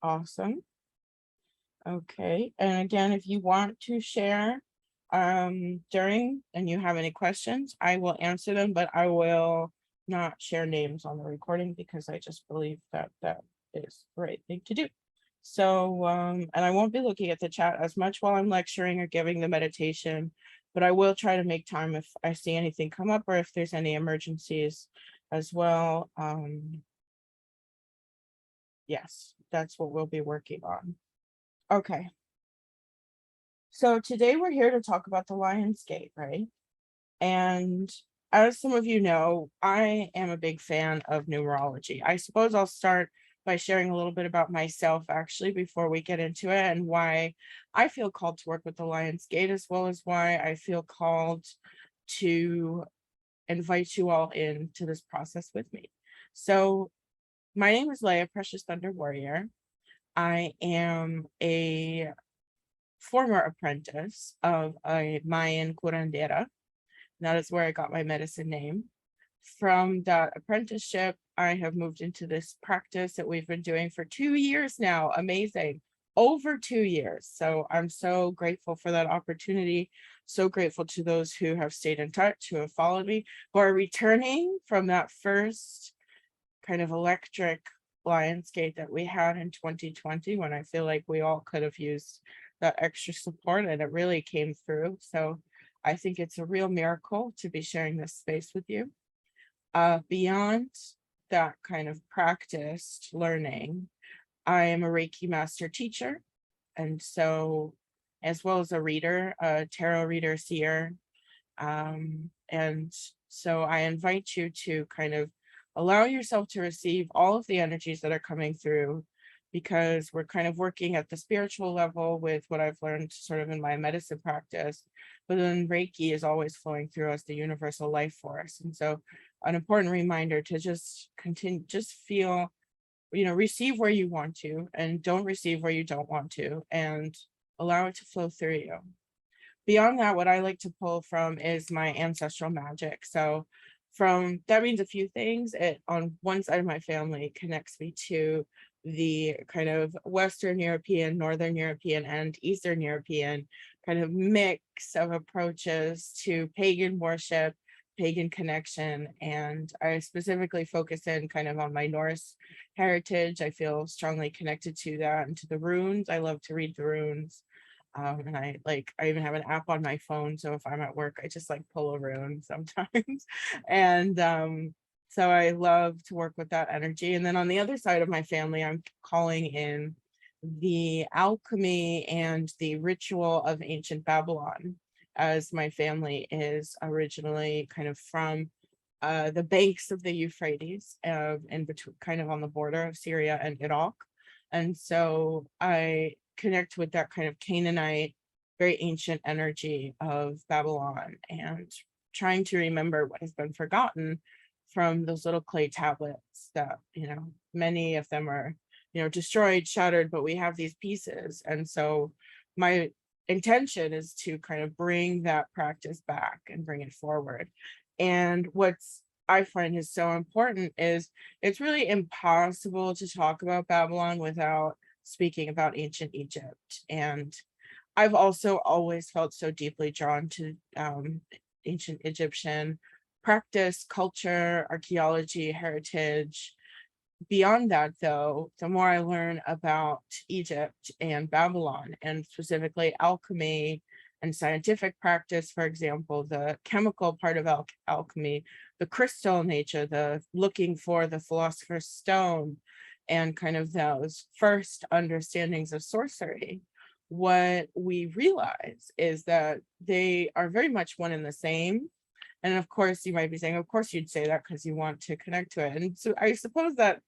Awesome. Okay. And again, if you want to share during and you have any questions, I will answer them, but I will not share names on the recording because I just believe that that is the right thing to do. So, and I won't be looking at the chat as much while I'm lecturing or giving the meditation, but I will try to make time if I see anything come up or if there's any emergencies as well. Yes, that's what we'll be working on. Okay. So today we're here to talk about the Lion's Gate, right? And as some of you know, I am a big fan of numerology. I suppose I'll start by sharing a little bit about myself actually before we get into it and why I feel called to work with the Lion's Gate, as well as why I feel called to invite you all into this process with me. So my name is Leah, Precious Thunder Warrior. I am a former apprentice of a Mayan curandera. That is where I got my medicine name. From that apprenticeship, I have moved into this practice that we've been doing for 2 years now. Amazing. Over 2 years. So I'm so grateful for that opportunity. So grateful to those who have stayed in touch, who have followed me, who are returning from that first kind of electric Lion's Gate that we had in 2020, when I feel like we all could have used that extra support and it really came through. So I think it's a real miracle to be sharing this space with you. Beyond that kind of practiced learning, I am a Reiki master teacher. And so, as well as a reader, a tarot reader, seer. And so I invite you to kind of allow yourself to receive all of the energies that are coming through, because we're kind of working at the spiritual level with what I've learned sort of in my medicine practice, but then Reiki is always flowing through as the universal life force. And so an important reminder to just continue, just feel, receive where you want to and don't receive where you don't want to, and allow it to flow through you. Beyond that, what I like to pull from is my ancestral magic. So from that means a few things. It, on one side of my family, connects me to the kind of Western European, Northern European, and Eastern European kind of mix of approaches to pagan worship, pagan connection. And I specifically focus in kind of on my Norse heritage. I feel strongly connected to that and to the runes. I love to read the runes. And I even have an app on my phone. So if I'm at work, I just like pull a rune sometimes. And so I love to work with that energy. And then on the other side of my family, I'm calling in the alchemy and the ritual of ancient Babylon, as my family is originally kind of from the banks of the Euphrates, in between, kind of on the border of Syria and Iraq. And so I connect with that kind of Canaanite, very ancient energy of Babylon, and trying to remember what has been forgotten from those little clay tablets that, many of them are, destroyed, shattered, but we have these pieces. And so my intention is to kind of bring that practice back and bring it forward. And what's I find is so important is it's really impossible to talk about Babylon without speaking about ancient Egypt. And I've also always felt so deeply drawn to ancient Egyptian practice, culture, archaeology, heritage. Beyond that, though, the more I learn about Egypt and Babylon, and specifically alchemy and scientific practice, for example, the chemical part of alchemy, the crystal nature, the looking for the philosopher's stone, and kind of those first understandings of sorcery, what we realize is that they are very much one and the same. And of course, you might be saying, of course you'd say that because you want to connect to it. And so I suppose that,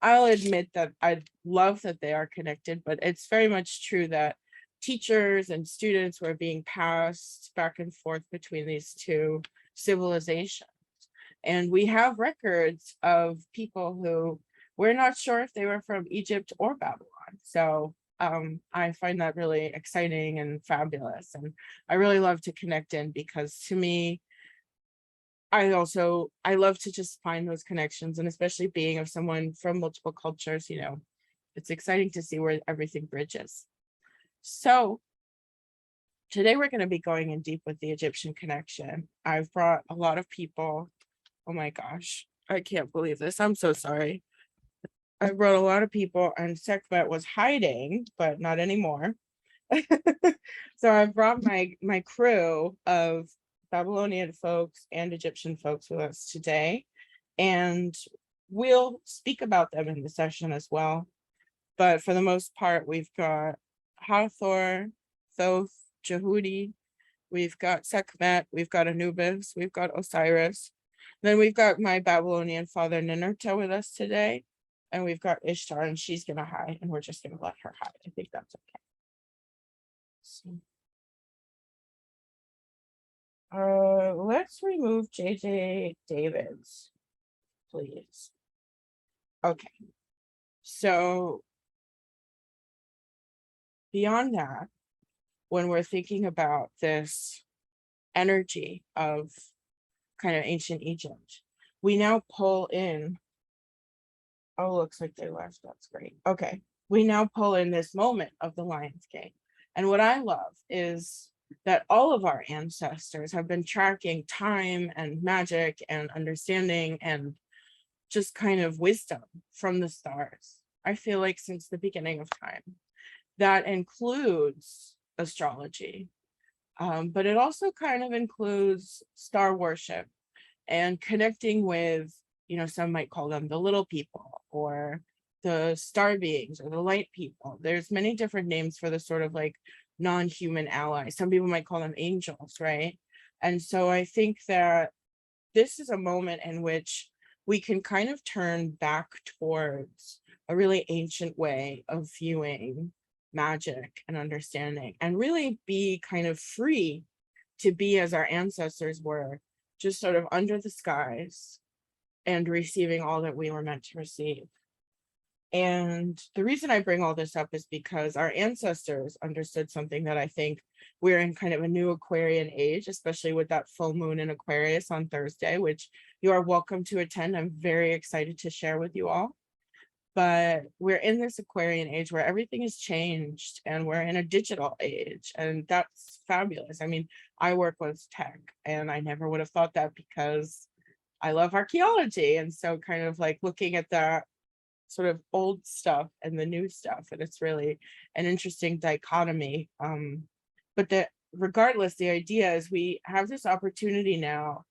I'll admit that I love that they are connected, but it's very much true that teachers and students were being passed back and forth between these two civilizations. And we have records of people who we're not sure if they were from Egypt or Babylon. So I find that really exciting and fabulous. And I really love to connect in, because to me, I love to just find those connections, and especially being of someone from multiple cultures, it's exciting to see where everything bridges. So today we're going to be going in deep with the Egyptian connection. I've brought a lot of people. Oh my gosh, I can't believe this. I'm so sorry. I brought a lot of people, and Sekhmet was hiding, but not anymore. So I brought my crew of Babylonian folks and Egyptian folks with us today, and we'll speak about them in the session as well. But for the most part, we've got Hathor, Thoth, Jehudi, we've got Sekhmet, we've got Anubis, we've got Osiris. Then we've got my Babylonian father Ninurta with us today, and we've got Ishtar, and she's gonna hide, and we're just gonna let her hide. I think that's okay. So, let's remove JJ Davids, please. Okay. So beyond that, when we're thinking about this energy of kind of ancient Egypt, we now pull in. Oh, looks like they left. That's great. Okay. We now pull in this moment of the Lion's Gate. And what I love is that all of our ancestors have been tracking time and magic and understanding and just kind of wisdom from the stars. I feel like since the beginning of time. That includes astrology, but it also kind of includes star worship and connecting with, some might call them the little people or the star beings or the light people. There's many different names for the sort of like non-human allies. Some people might call them angels, right? And so I think that this is a moment in which we can kind of turn back towards a really ancient way of viewing magic and understanding, and really be kind of free to be as our ancestors were, just sort of under the skies and receiving all that we were meant to receive. And the reason I bring all this up is because our ancestors understood something that I think we're in kind of a new Aquarian age, especially with that full moon in Aquarius on Thursday, which you are welcome to attend. I'm very excited to share with you all. But we're in this Aquarian age where everything has changed and we're in a digital age, and that's fabulous. I mean, I work with tech and I never would have thought that because I love archaeology. And so kind of like looking at that sort of old stuff and the new stuff, and it's really an interesting dichotomy. But regardless, the idea is we have this opportunity now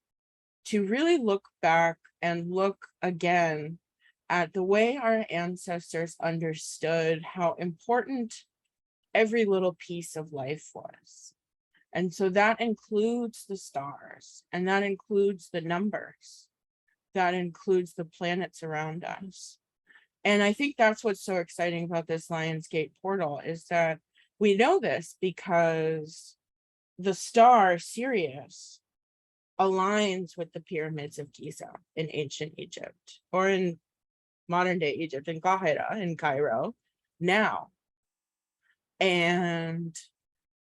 to really look back and look again at the way our ancestors understood how important every little piece of life was. And so that includes the stars, and that includes the numbers, that includes the planets around us. And I think that's what's so exciting about this Lion's Gate portal, is that we know this because the star Sirius aligns with the pyramids of Giza in ancient Egypt, or in modern day Egypt, in Qahira, in Cairo now. And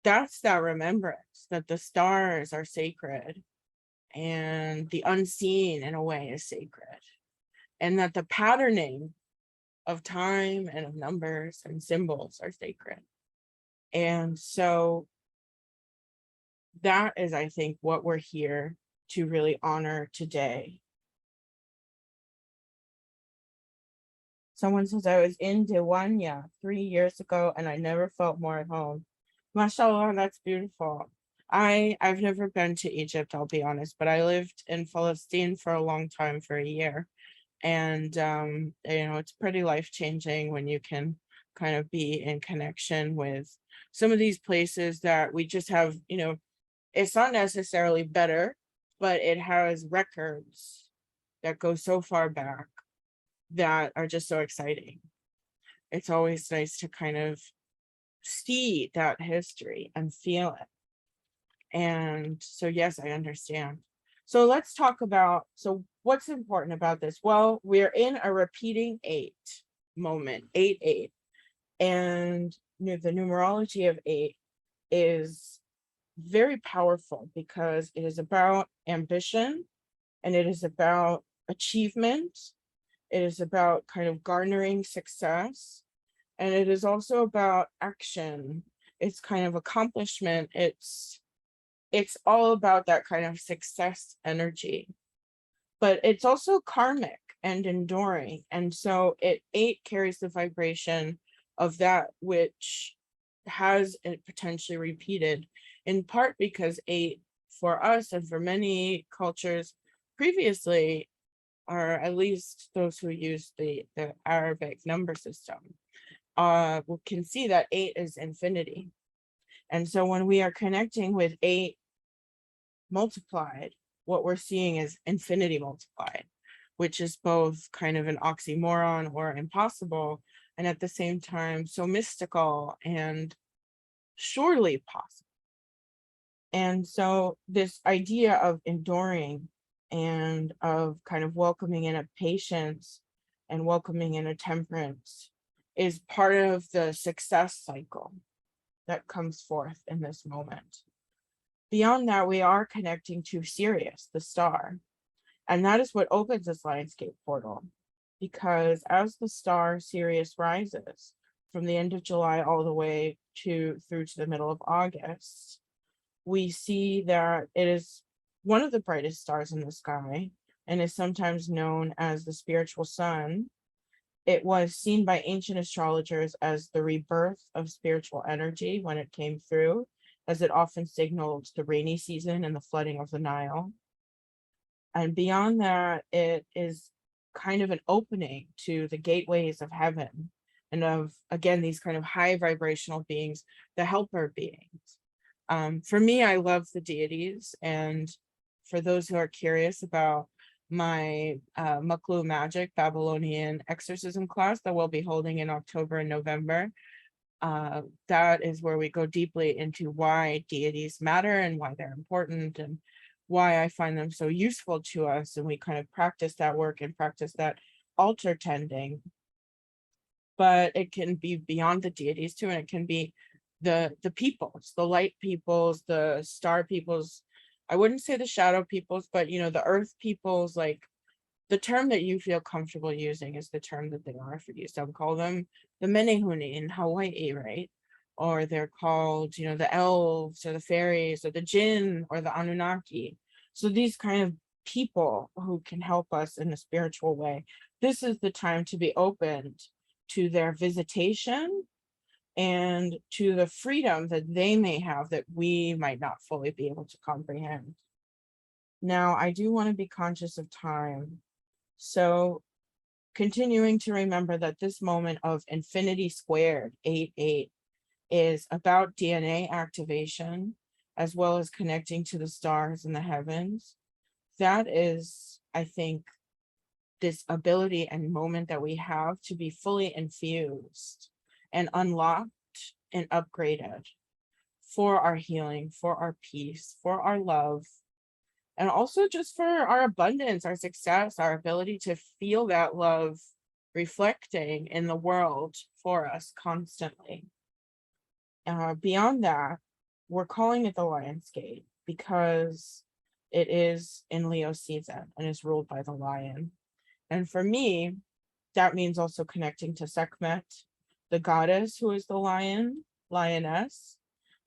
that's that remembrance that the stars are sacred and the unseen in a way is sacred, and that the patterning of time and of numbers and symbols are sacred. And so that is, I think, what we're here to really honor today. Someone says, I was in Diwanya 3 years ago and I never felt more at home. Mashallah, that's beautiful. I've never been to Egypt, I'll be honest, but I lived in Palestine for a long time, for a year. And, it's pretty life-changing when you can kind of be in connection with some of these places that we just have, it's not necessarily better, but it has records that go so far back that are just so exciting. It's always nice to kind of see that history and feel it. And so, yes, I understand. So let's talk about, so what's important about this? Well, we're in a repeating 8 moment, 8-8. And the numerology of 8 is very powerful because it is about ambition, and it is about achievement. It is about kind of garnering success. And it is also about action. It's kind of accomplishment. It's all about that kind of success energy, but it's also karmic and enduring. And so eight carries the vibration of that which has it potentially repeated, in part because eight for us and for many cultures previously, or at least those who use the Arabic number system, can see that eight is infinity. And so when we are connecting with eight multiplied, what we're seeing is infinity multiplied, which is both kind of an oxymoron or impossible, and at the same time so mystical and surely possible. And so this idea of enduring and of kind of welcoming in a patience and welcoming in a temperance is part of the success cycle that comes forth in this moment. Beyond that, we are connecting to Sirius, the star. And that is what opens this Lionsgate portal. Because as the star Sirius rises from the end of July all the way through to the middle of August, we see that it is one of the brightest stars in the sky and is sometimes known as the spiritual sun. It was seen by ancient astrologers as the rebirth of spiritual energy when it came through, as it often signaled the rainy season and the flooding of the Nile. And beyond that, it is kind of an opening to the gateways of heaven and of, again, these kind of high vibrational beings, the helper beings. For me, I love the deities. And for those who are curious about my Maklu Magic Babylonian exorcism class that we'll be holding in October and November, that is where we go deeply into why deities matter and why they're important and why I find them so useful to us. And we kind of practice that work and practice that altar tending. But it can be beyond the deities too, and it can be the peoples, the light peoples, the star peoples. I wouldn't say the shadow peoples, but the earth peoples. Like, the term that you feel comfortable using is the term that they are for you. Some call them the Menehune in Hawaii, right? Or they're called, the elves or the fairies or the jinn or the Anunnaki. So these kind of people who can help us in a spiritual way, this is the time to be opened to their visitation and to the freedom that they may have that we might not fully be able to comprehend. Now, I do want to be conscious of time. So continuing to remember that this moment of infinity squared, 8-8, is about DNA activation, as well as connecting to the stars in the heavens. That is, I think, this ability and moment that we have to be fully infused and unlocked and upgraded for our healing, for our peace, for our love, and also just for our abundance, our success, our ability to feel that love reflecting in the world for us constantly. Beyond that, we're calling it the Lionsgate because it is in Leo season and is ruled by the lion. And for me, that means also connecting to Sekhmet, the goddess who is the lioness,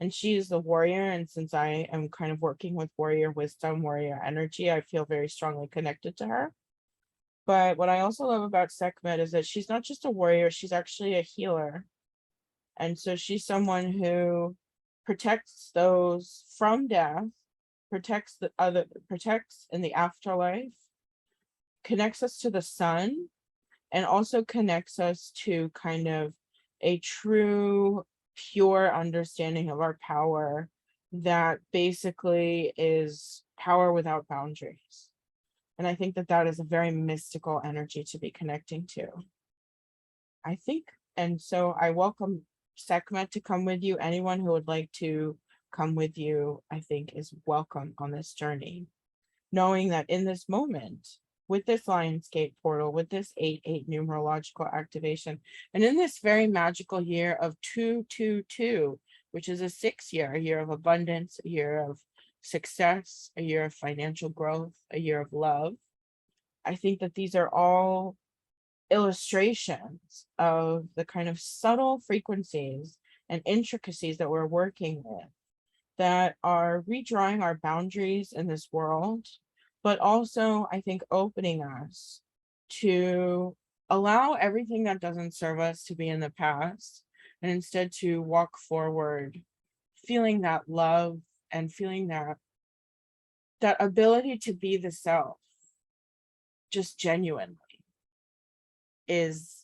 and she is the warrior. And since I am kind of working with warrior wisdom, warrior energy, I feel very strongly connected to her. But what I also love about Sekhmet is that she's not just a warrior, she's actually a healer. And so she's someone who protects those from death, protects in the afterlife, connects us to the sun, and also connects us to kind of a true, pure understanding of our power that basically is power without boundaries. And I think that that is a very mystical energy to be connecting to, I think. And so I welcome Sekhmet to come with you. Anyone who would like to come with you, I think, is welcome on this journey, knowing that in this moment, with this Lionsgate portal, with this 8-8 numerological activation, and in this very magical year of 222, which is a 6-year, a year of abundance, a year of success, a year of financial growth, a year of love, I think that these are all illustrations of the kind of subtle frequencies and intricacies that we're working with that are redrawing our boundaries in this world, but also, I think, opening us to allow everything that doesn't serve us to be in the past, and instead to walk forward, feeling that love and feeling that ability to be the self, just genuinely, is,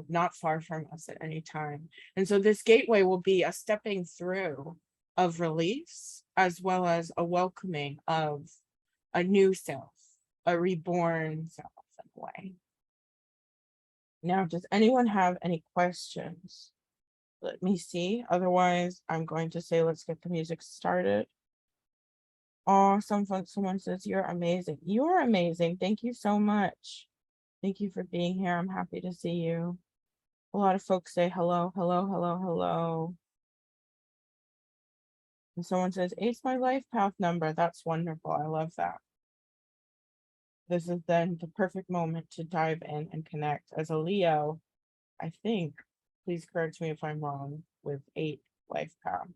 not far from us at any time. And so this gateway will be a stepping through of release, as well as a welcoming of a new self, a reborn self in a way. Now, does anyone have any questions? Let me see. Otherwise, I'm going to say, let's get the music started. Oh, someone says, you're amazing. You're amazing. Thank you so much. Thank you for being here. I'm happy to see you. A lot of folks say hello, hello, hello, hello. And someone says, eight's my life path number. That's wonderful. I love that. This is then the perfect moment to dive in and connect. As a Leo, I think, please correct me if I'm wrong, with 8 life path.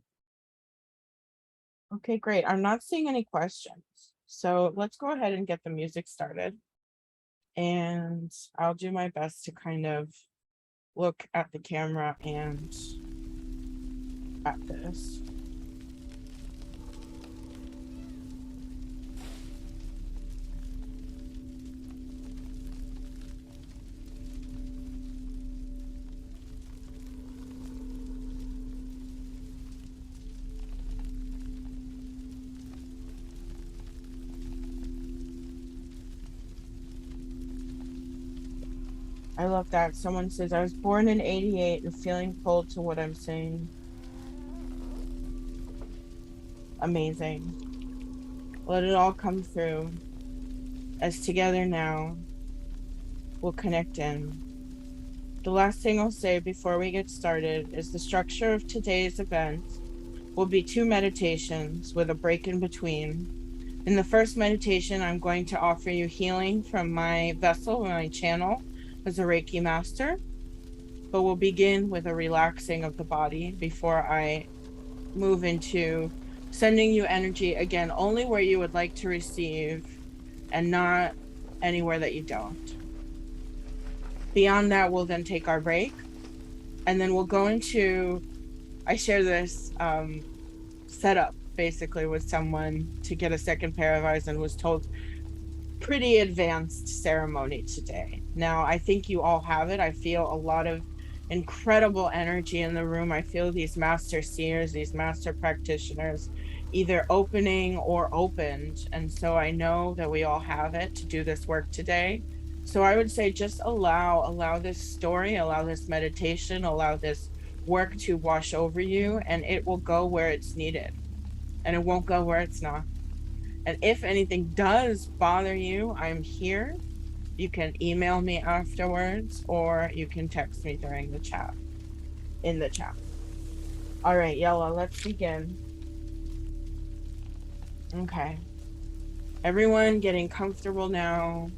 Okay, great. I'm not seeing any questions. So let's go ahead and get the music started. And I'll do my best to kind of look at the camera and at this. I love that. Someone says, I was born in 88 and feeling pulled to what I'm saying. Amazing. Let it all come through. As together now, we'll connect in. The last thing I'll say before we get started is the structure of today's event will be 2 meditations with a break in between. In the first meditation, I'm going to offer you healing from my vessel, my channel, as a Reiki master, but we'll begin with a relaxing of the body before I move into sending you energy, again, only where you would like to receive and not anywhere that you don't. Beyond that, we'll then take our break, and then we'll go into, I share this setup basically with someone to get a second pair of eyes and was told pretty advanced ceremony today. Now, I think you all have it. I feel a lot of incredible energy in the room. I feel these master seers, these master practitioners, either opening or opened. And so I know that we all have it to do this work today. So I would say just allow this story, allow this meditation, allow this work to wash over you, and it will go where it's needed. And it won't go where it's not. And if anything does bother you, I'm here. You can email me afterwards, or you can text me during the chat, in the chat. All right, Yella, let's begin. Okay. Everyone getting comfortable now.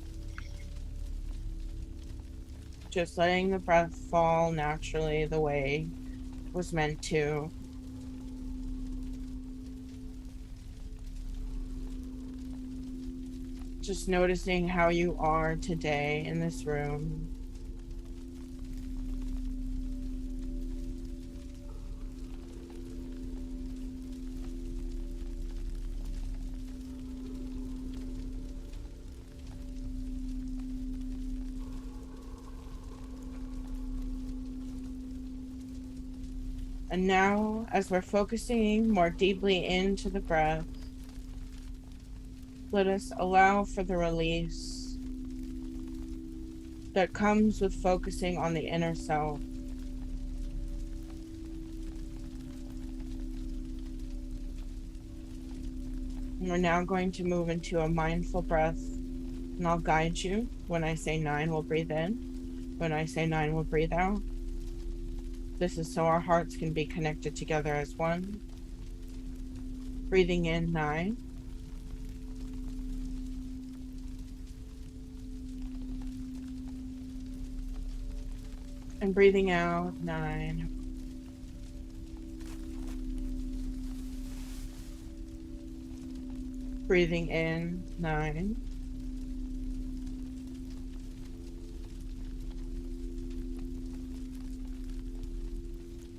Just letting the breath fall naturally the way it was meant to. Just noticing how you are today in this room. And now, as we're focusing more deeply into the breath, let us allow for the release that comes with focusing on the inner self. And we're now going to move into a mindful breath, and I'll guide you. When I say 9, we'll breathe in. When I say 9, we'll breathe out. This is so our hearts can be connected together as one. Breathing in 9. And breathing out, 9. Breathing in, 9.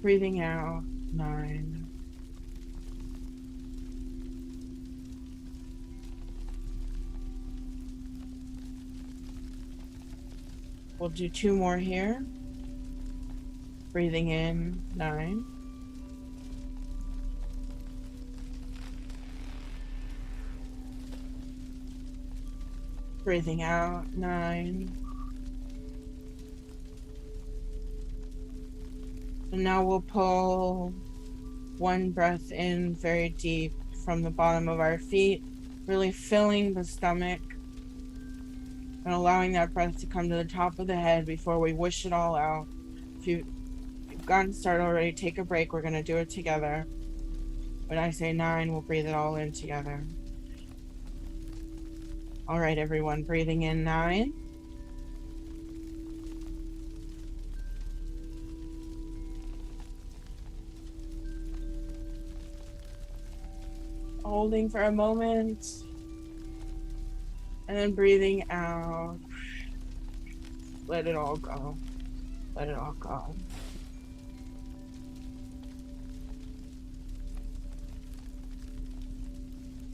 Breathing out, 9. We'll do 2 more here. Breathing in, 9. Breathing out, 9. And now we'll pull 1 breath in very deep from the bottom of our feet, really filling the stomach and allowing that breath to come to the top of the head before we wish it all out. If you've gotten started already, take a break. We're going to do it together. When I say 9, we'll breathe it all in together. All right, everyone, breathing in 9. Holding for a moment. And then breathing out. Let it all go. Let it all go.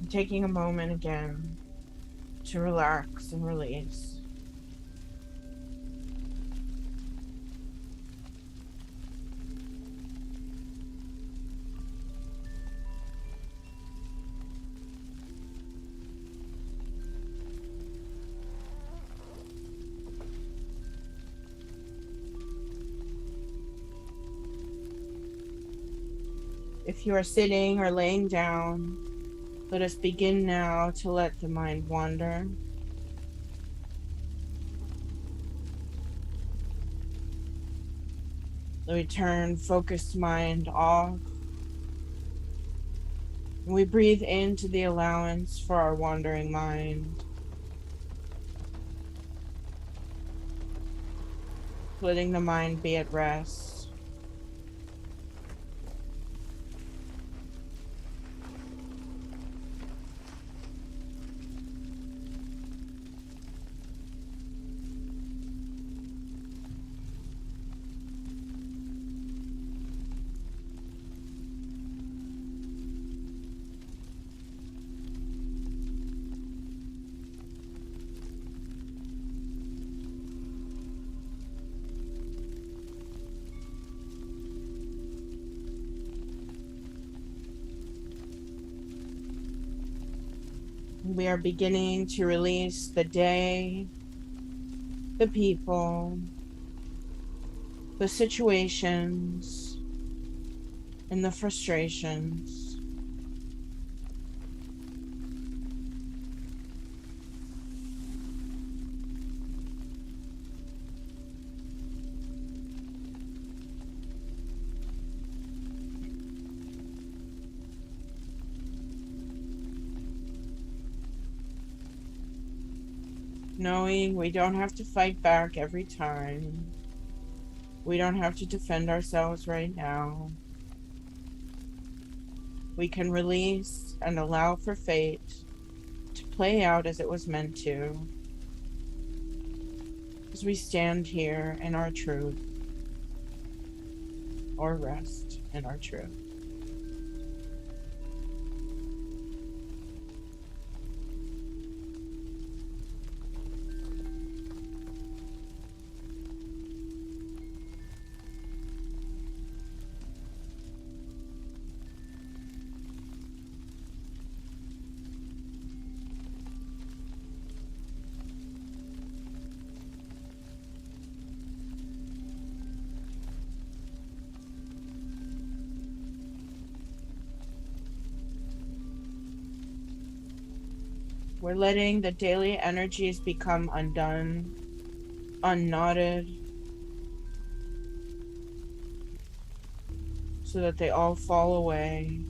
And taking a moment again to relax and release. If you are sitting or laying down, let us begin now to let the mind wander. Let me turn focused mind off. And we breathe into the allowance for our wandering mind, letting the mind be at rest. We are beginning to release the day, the people, the situations, and the frustrations. Knowing we don't have to fight back every time. We don't have to defend ourselves right now. We can release and allow for fate to play out as it was meant to, as we stand here in our truth, or rest in our truth. We're letting the daily energies become undone, unknotted, so that they all fall away.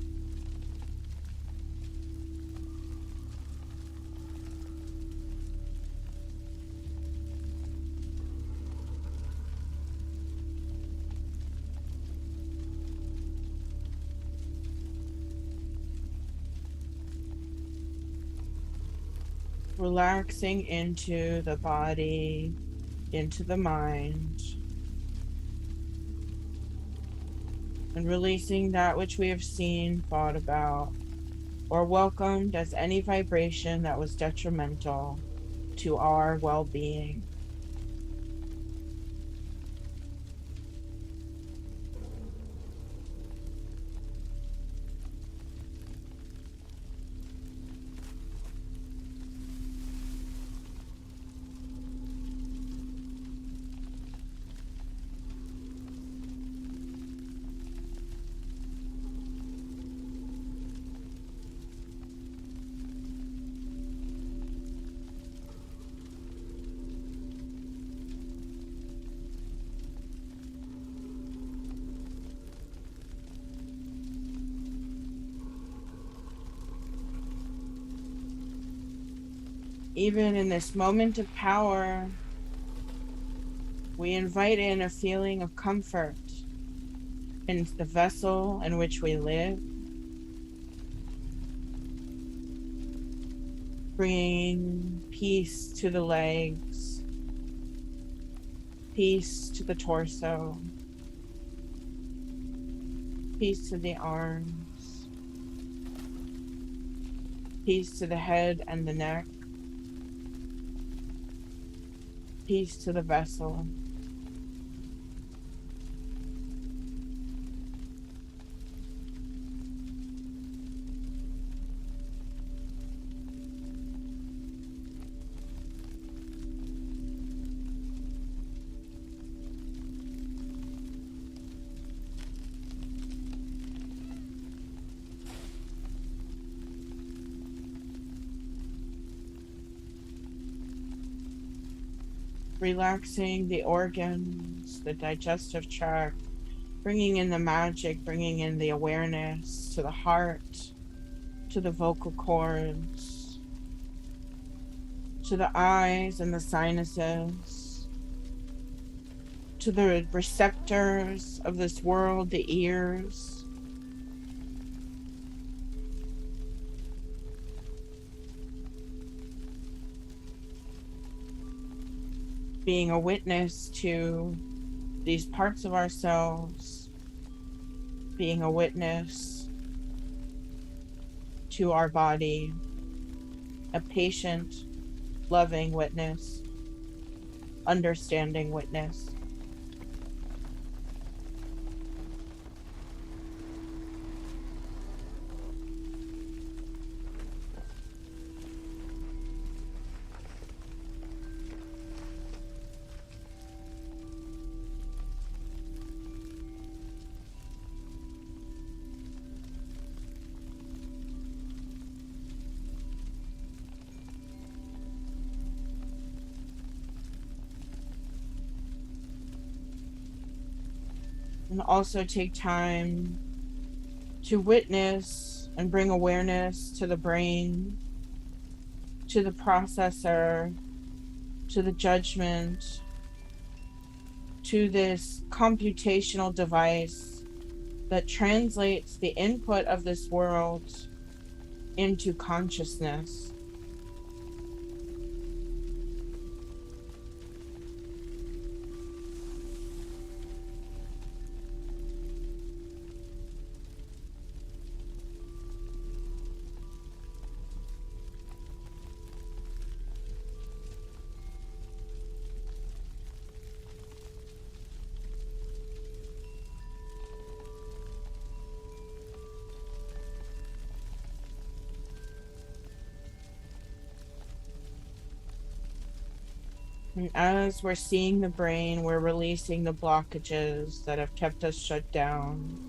Relaxing into the body, into the mind, and releasing that which we have seen, thought about, or welcomed as any vibration that was detrimental to our well-being. Even in this moment of power, we invite in a feeling of comfort in the vessel in which we live, bringing peace to the legs, peace to the torso, peace to the arms, peace to the head and the neck, peace to the vessel. Relaxing the organs, the digestive tract, bringing in the magic, bringing in the awareness to the heart, to the vocal cords, to the eyes and the sinuses, to the receptors of this world, the ears. Being a witness to these parts of ourselves, being a witness to our body, a patient, loving witness, understanding witness. And also take time to witness and bring awareness to the brain, to the processor, to the judgment, to this computational device that translates the input of this world into consciousness. And as we're seeing the brain, we're releasing the blockages that have kept us shut down.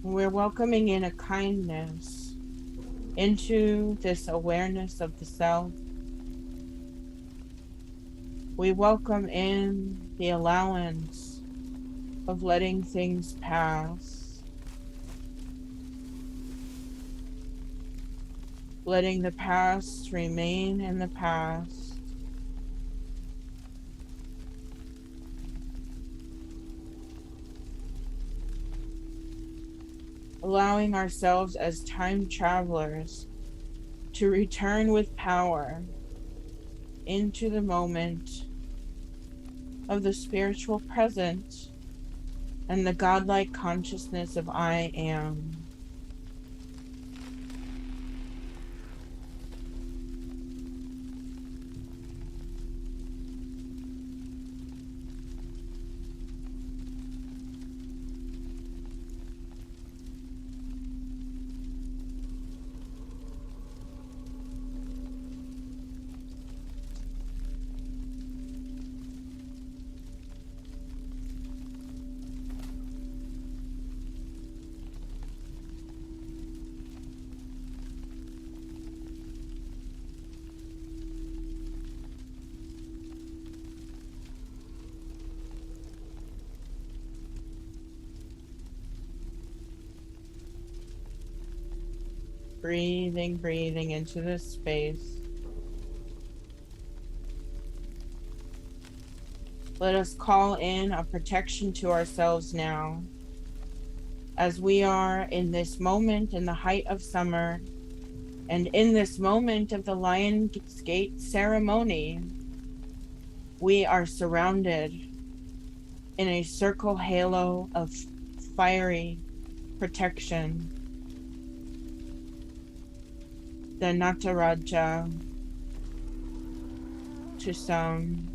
We're welcoming in a kindness into this awareness of the self. We welcome in the allowance of letting things pass, letting the past remain in the past, allowing ourselves as time travelers to return with power into the moment of the spiritual present and the godlike consciousness of I am. Breathing into this space. Let us call in a protection to ourselves now, as we are in this moment in the height of summer, and in this moment of the Lion's Gate ceremony, we are surrounded in a circle halo of fiery protection. The Nataraja to some,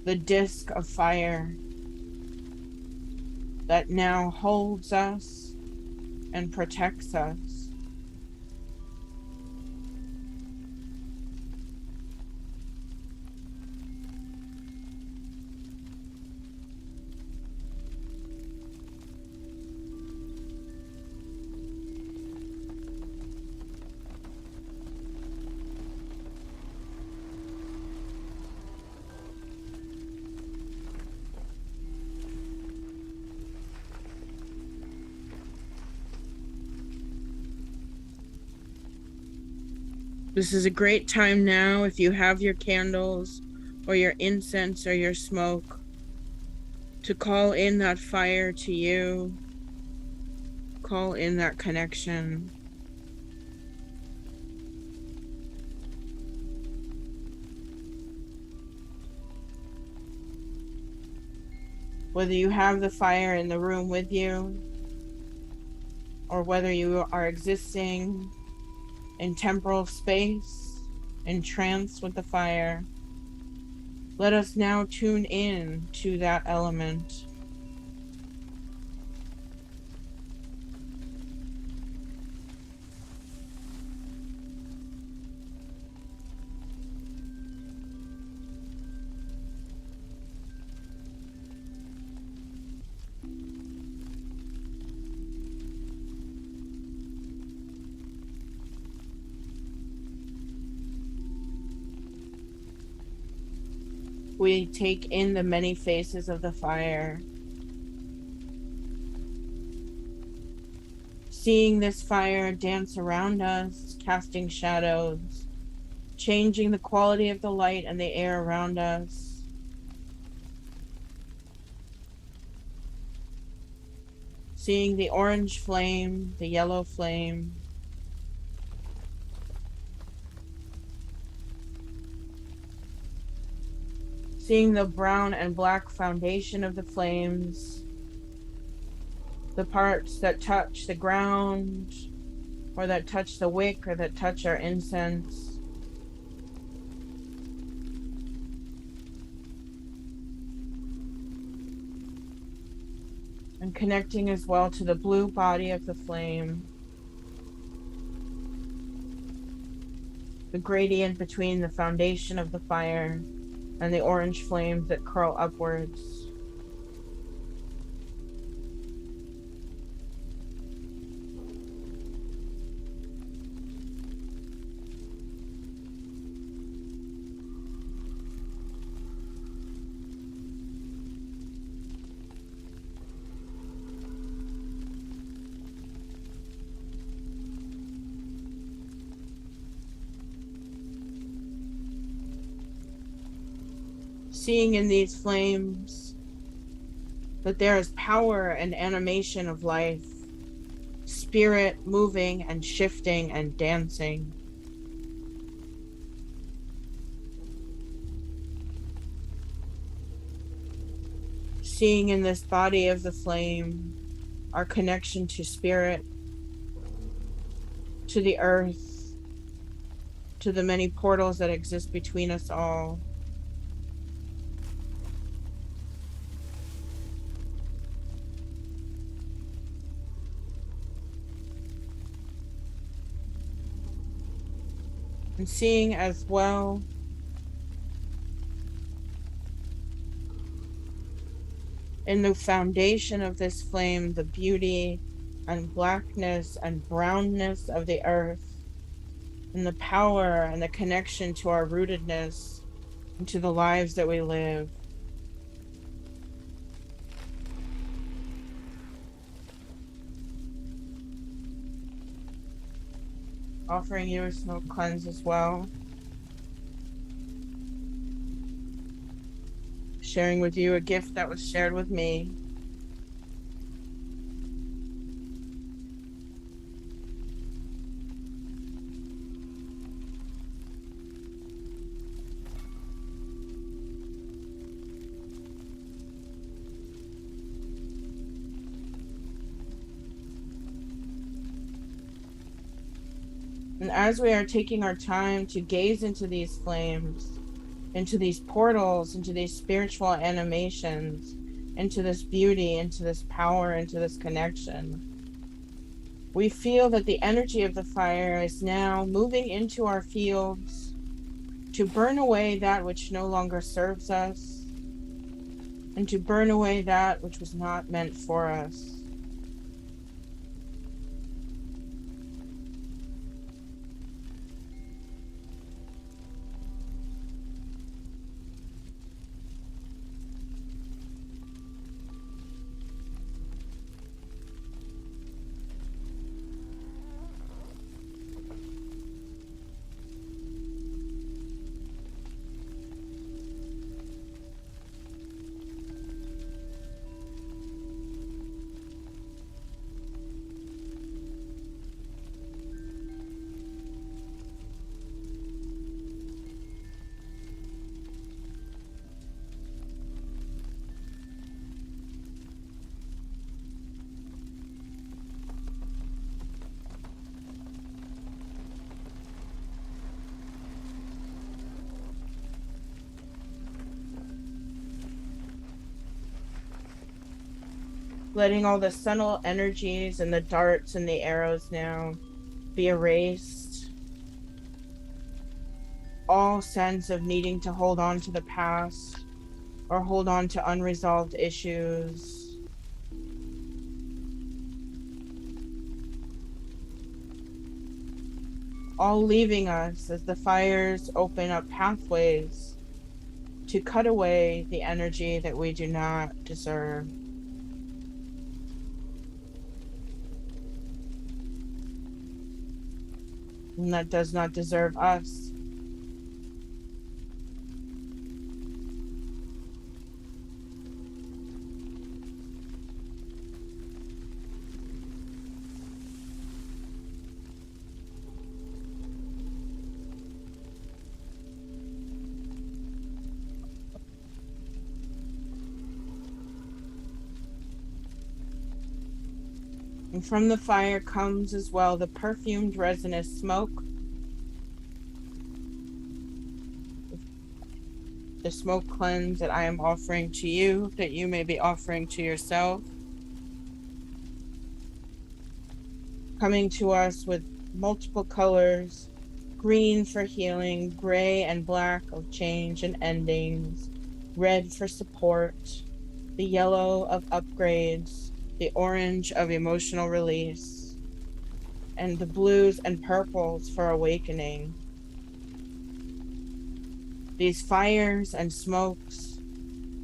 the disc of fire that now holds us and protects us. This is a great time now, if you have your candles or your incense or your smoke, to call in that fire to you, call in that connection. Whether you have the fire in the room with you, or whether you are existing in temporal space, in trance with the fire, let us now tune in to that element. We take in the many faces of the fire, seeing this fire dance around us, casting shadows, changing the quality of the light and the air around us. Seeing the orange flame, the yellow flame, seeing the brown and black foundation of the flames, the parts that touch the ground, or that touch the wick, or that touch our incense. And connecting as well to the blue body of the flame, the gradient between the foundation of the fire and the orange flames that curl upwards. seeing in these flames that there is power and animation of life, spirit moving and shifting and dancing. Seeing in this body of the flame our connection to spirit, to the earth, to the many portals that exist between us all. And seeing as well in the foundation of this flame the beauty and blackness and brownness of the earth, and the power and the connection to our rootedness and to the lives that we live. Offering you a smoke cleanse as well. Sharing with you a gift that was shared with me. And as we are taking our time to gaze into these flames, into these portals, into these spiritual animations, into this beauty, into this power, into this connection, we feel that the energy of the fire is now moving into our fields to burn away that which no longer serves us, and to burn away that which was not meant for us. Letting all the subtle energies and the darts and the arrows now be erased. All sense of needing to hold on to the past or hold on to unresolved issues. All leaving us as the fires open up pathways to cut away the energy that we do not deserve. And that does not deserve us. And from the fire comes as well the perfumed resinous smoke. The smoke cleanse that I am offering to you, that you may be offering to yourself. Coming to us with multiple colors: green for healing, gray and black of change and endings, red for support, the yellow of upgrades, the orange of emotional release, and the blues and purples for awakening. These fires and smokes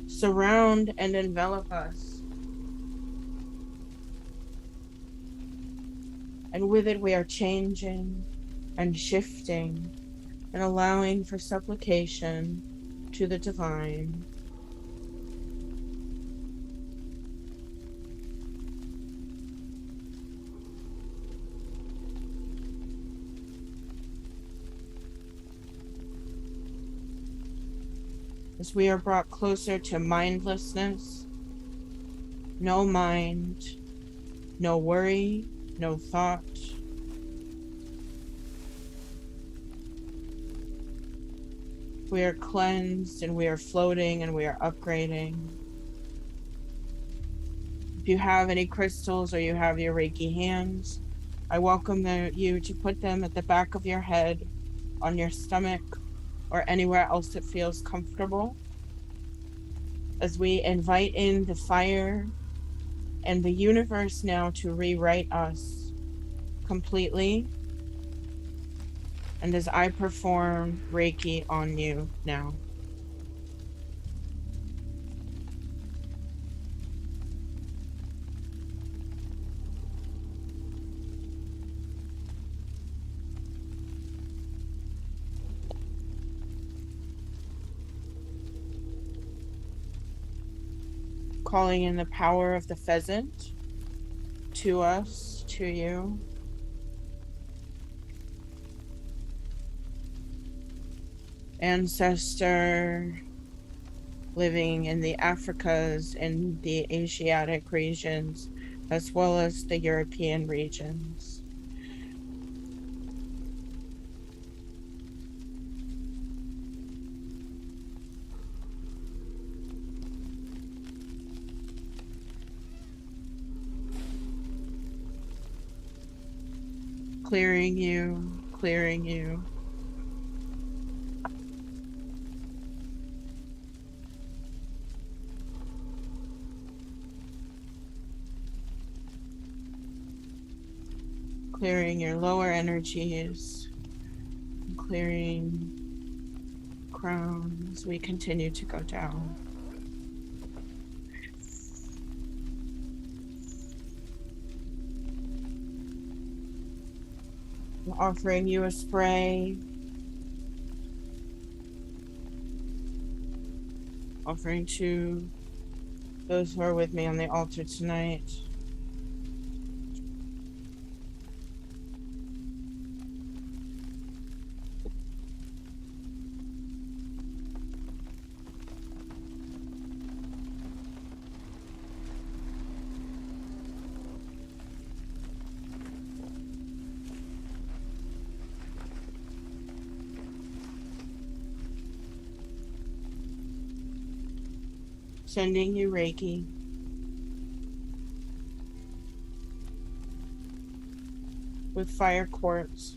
surround and envelop us. And with it, we are changing and shifting and allowing for supplication to the divine. as we are brought closer to mindlessness, no mind, no worry, no thought. We are cleansed and we are floating and we are upgrading. If you have any crystals or you have your Reiki hands, I welcome you to put them at the back of your head, on your stomach, or anywhere else that feels comfortable, as we invite in the fire and the universe now to rewrite us completely. And as I perform Reiki on you now. Calling in the power of the pheasant to us, to you. Ancestor living in the Africas and the Asiatic regions, as well as the European regions. Clearing you, clearing you. Clearing your lower energies, clearing crown as we continue to go down. I'm offering you a spray, offering to those who are with me on the altar tonight. Sending you Reiki. With fire quartz.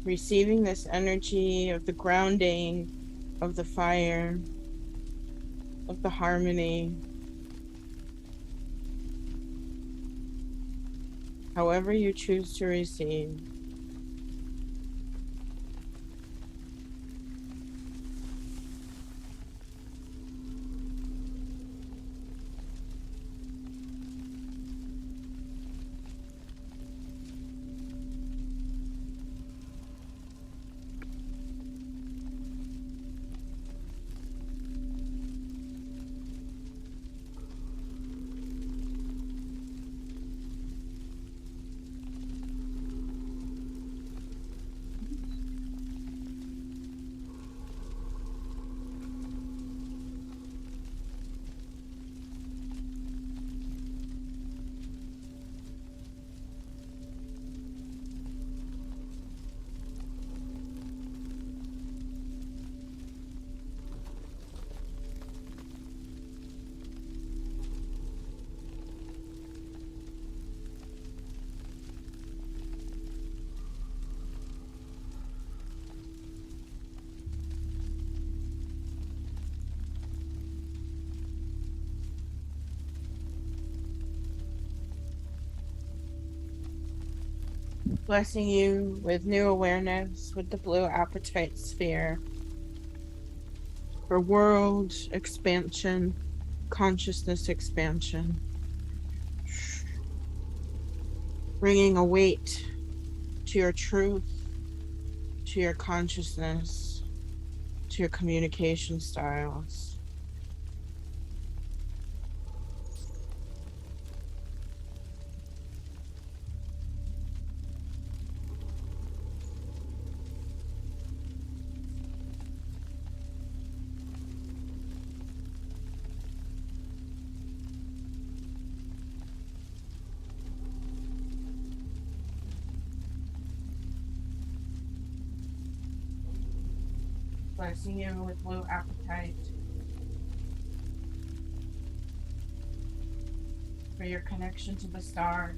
Receiving this energy of the grounding, of the fire, of the harmony. However you choose to receive. Blessing you with new awareness with the blue apatite sphere for world expansion, consciousness expansion. Bringing a weight to your truth, to your consciousness, to your communication styles. Blessing you with blue appetite for your connection to the stars.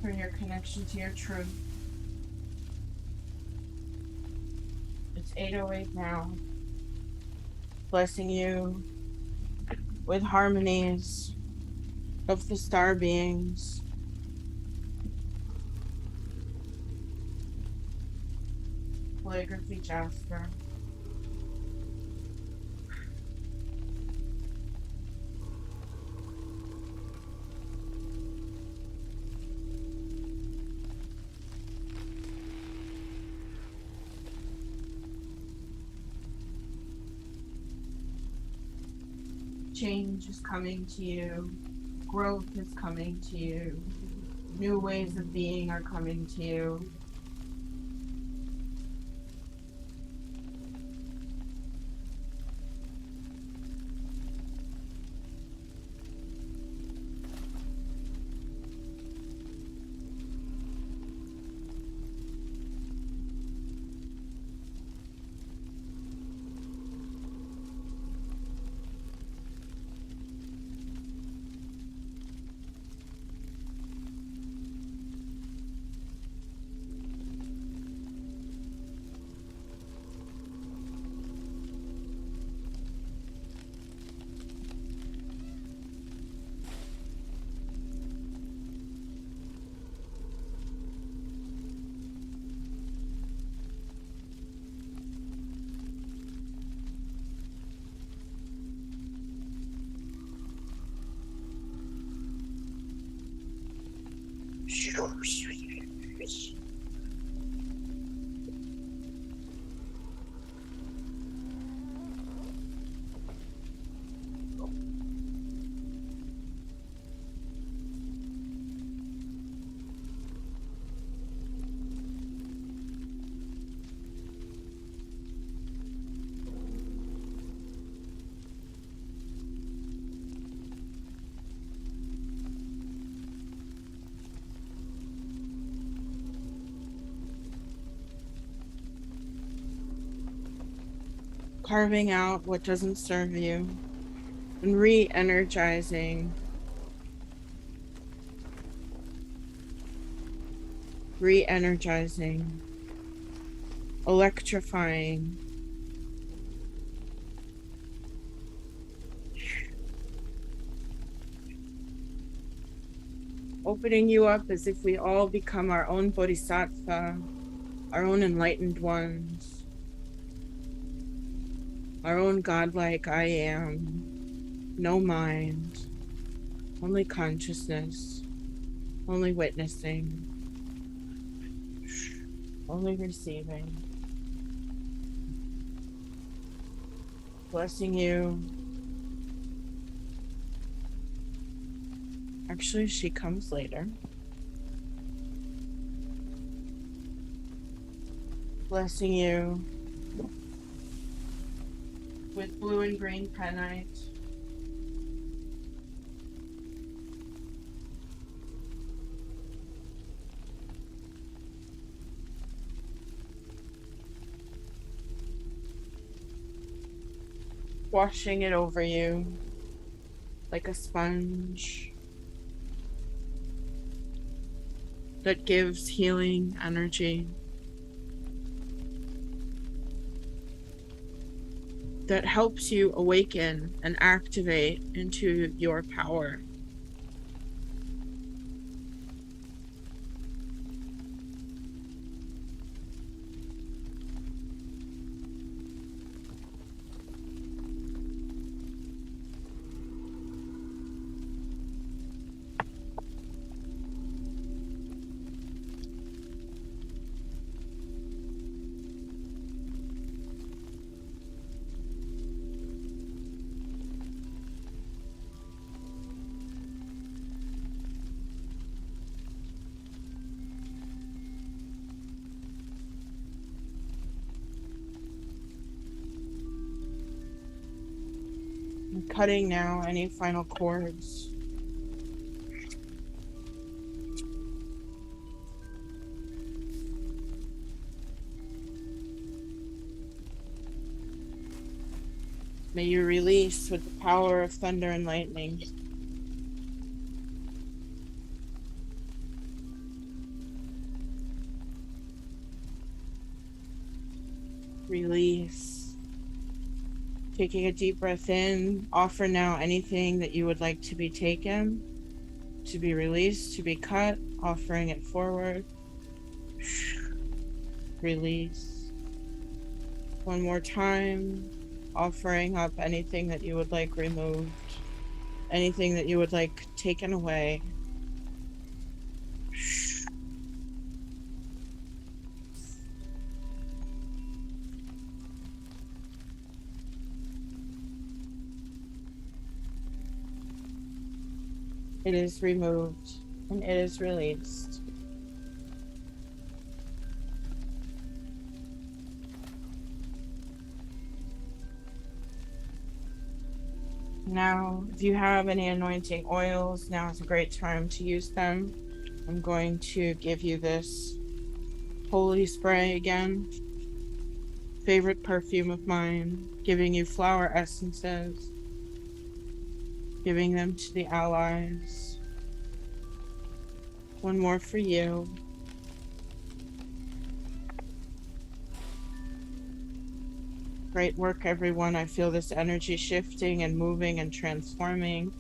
For your connection to your truth. It's 8:08 now. Blessing you with harmonies of the star beings. Calligraphy Jasper. Change is coming to you. Growth is coming to you. New ways of being are coming to you. Carving out what doesn't serve you and re-energizing, electrifying, opening you up as if we all become our own bodhisattva, our own enlightened ones. Our own godlike I am, no mind, only consciousness, only witnessing, only receiving. Blessing you. Actually, she comes later. Blessing you with blue and green penite. Washing it over you like a sponge that gives healing energy, that helps you awaken and activate into your power. cutting now any final cords. May you release with the power of thunder and lightning. Release. Taking a deep breath in, offer now anything that you would like to be taken, to be released, to be cut, offering it forward. Release. One more time, offering up anything that you would like removed, anything that you would like taken away. It is removed and it is released. Now, if you have any anointing oils, now is a great time to use them. I'm going to give you this holy spray again. Favorite perfume of mine, giving you flower essences, giving them to the allies. One more for you. Great work, everyone. I feel this energy shifting and moving and transforming.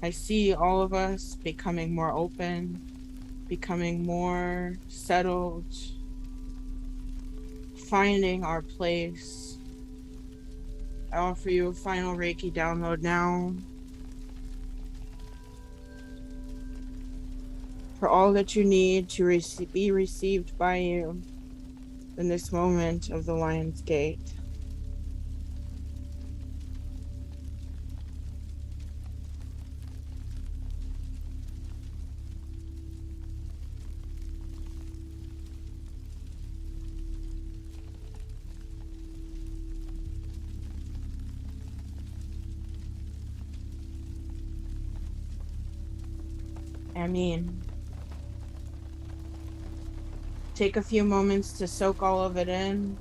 I see all of us becoming more open, becoming more settled, finding our place. I offer you a final Reiki download now. For all that you need to be received by you in this moment of the Lion's Gate. Amen. Take a few moments to soak all of it in.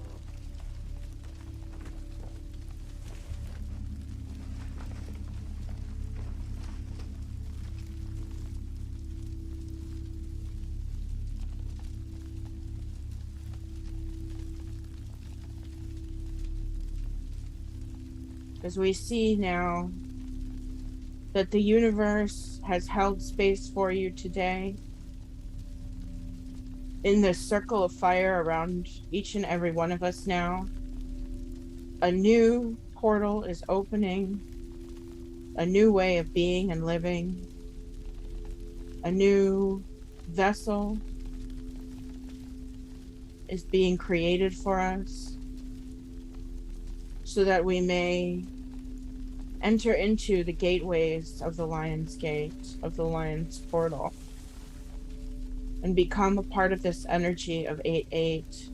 As we see now that the universe has held space for you today, in this circle of fire around each and every one of us now, a new portal is opening, a new way of being and living, a new vessel is being created for us so that we may enter into the gateways of the Lion's Gate, of the Lion's Portal, and become a part of this energy of 8-8.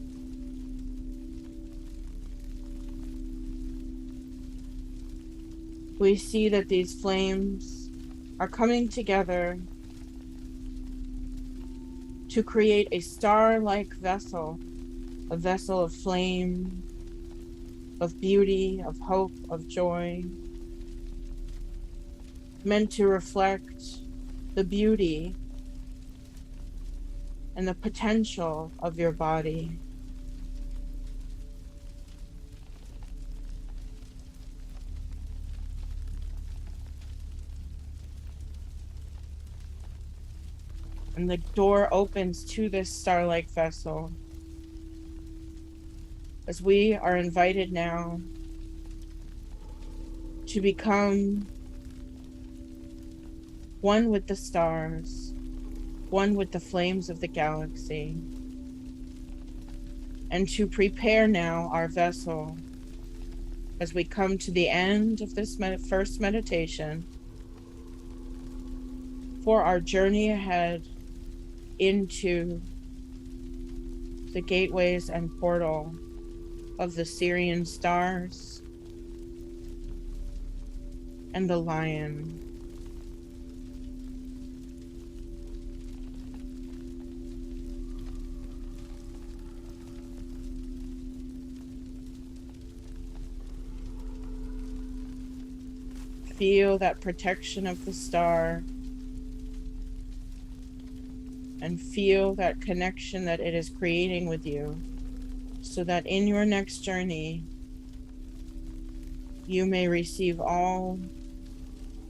We see that these flames are coming together to create a star-like vessel, a vessel of flame, of beauty, of hope, of joy, meant to reflect the beauty and the potential of your body. And the door opens to this star-like vessel as we are invited now to become one with the stars, one with the flames of the galaxy, and to prepare now our vessel as we come to the end of this first meditation for our journey ahead into the gateways and portal of the Syrian stars, and the lion. Feel that protection of the star and feel that connection that it is creating with you, so that in your next journey, you may receive all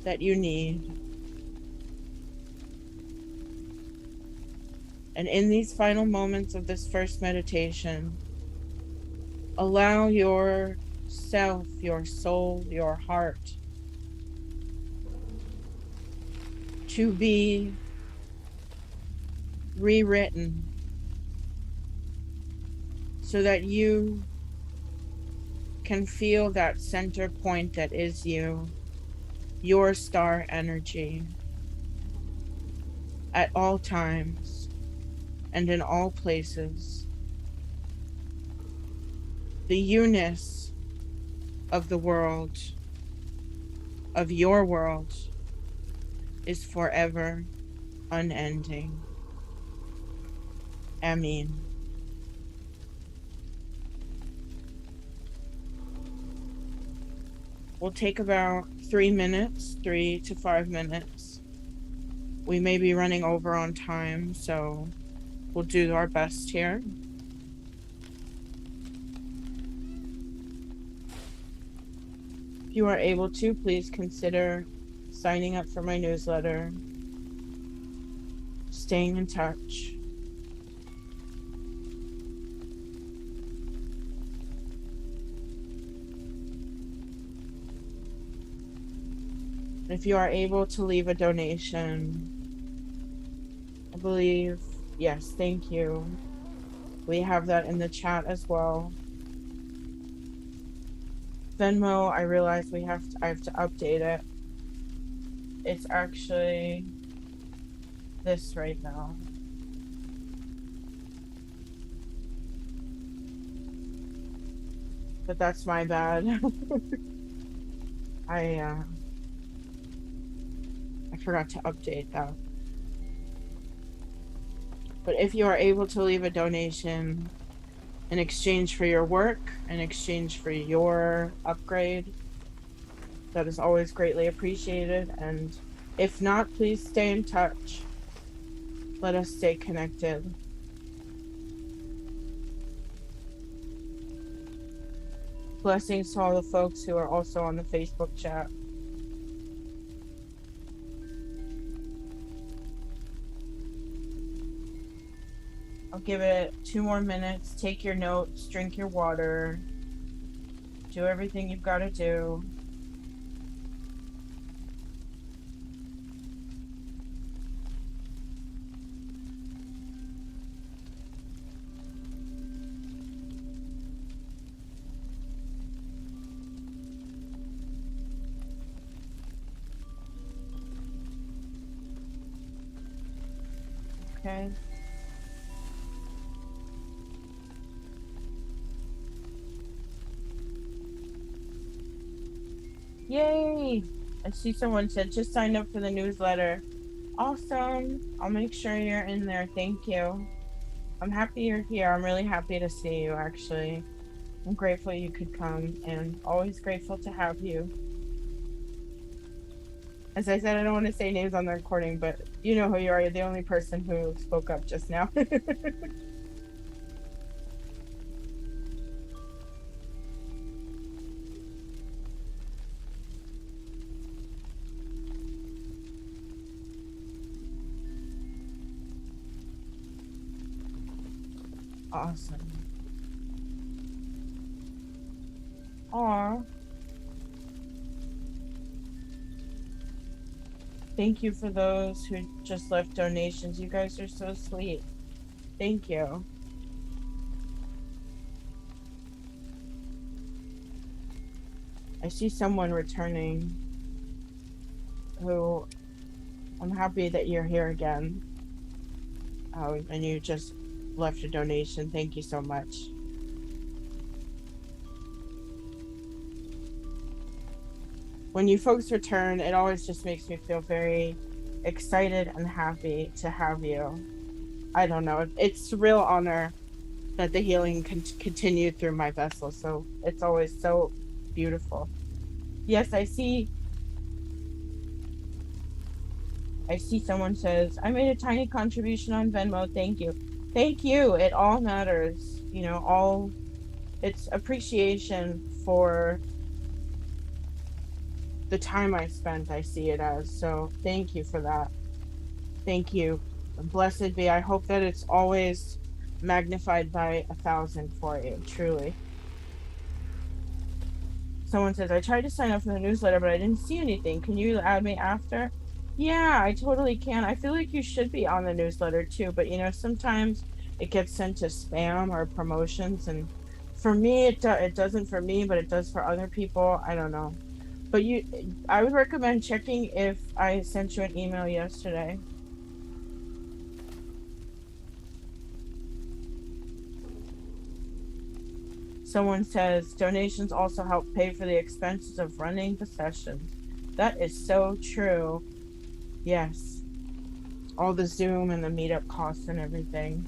that you need. And in these final moments of this first meditation, allow yourself, your soul, your heart to be rewritten so that you can feel that center point that is you, your star energy, at all times and in all places. The you-ness of the world, of your world, is forever unending. Amen. We'll take about 3 minutes, 3 to 5 minutes. We may be running over on time, so we'll do our best here. If you are able to, please consider signing up for my newsletter, staying in touch. If you are able to leave a donation, I believe, yes, thank you. We have that in the chat as well. Venmo, I realize I have to update it. It's actually this right now. But that's my bad. I forgot to update that. But if you are able to leave a donation in exchange for your work, in exchange for your upgrade, that is always greatly appreciated. And if not, please stay in touch. Let us stay connected. Blessings to all the folks who are also on the Facebook chat. I'll give it 2 more minutes. Take your notes, drink your water, do everything you've got to do. Okay. Yay! I see someone said just signed up for the newsletter. Awesome. I'll make sure you're in there. Thank you. I'm happy you're here. I'm really happy to see you, actually. I'm grateful you could come and always grateful to have you. As I said, I don't want to say names on the recording, but you know who you are. You're the only person who spoke up just now. Awesome. Aw. Thank you for those who just left donations. You guys are so sweet. Thank you. I see someone returning who I'm happy that you're here again. Oh, and you just left a donation. Thank you so much. when you folks return, it always just makes me feel very excited and happy to have you. I don't know. It's a real honor that the healing can continue through my vessel. So it's always so beautiful. Yes, I see someone says, I made a tiny contribution on Venmo. Thank you. Thank you. It all matters. All it's appreciation for the time I spent, I see it as. So thank you for that. Thank you. Blessed be. I hope that it's always magnified by 1,000 for you, truly. Someone says, I tried to sign up for the newsletter, but I didn't see anything. Can you add me after? Yeah, I totally can. I feel like you should be on the newsletter too, but sometimes it gets sent to spam or promotions. And for me, it doesn't for me, but it does for other people. I don't know. But I would recommend checking if I sent you an email yesterday. Someone says donations also help pay for the expenses of running the sessions. That is so true. Yes. All the Zoom and the meetup costs and everything.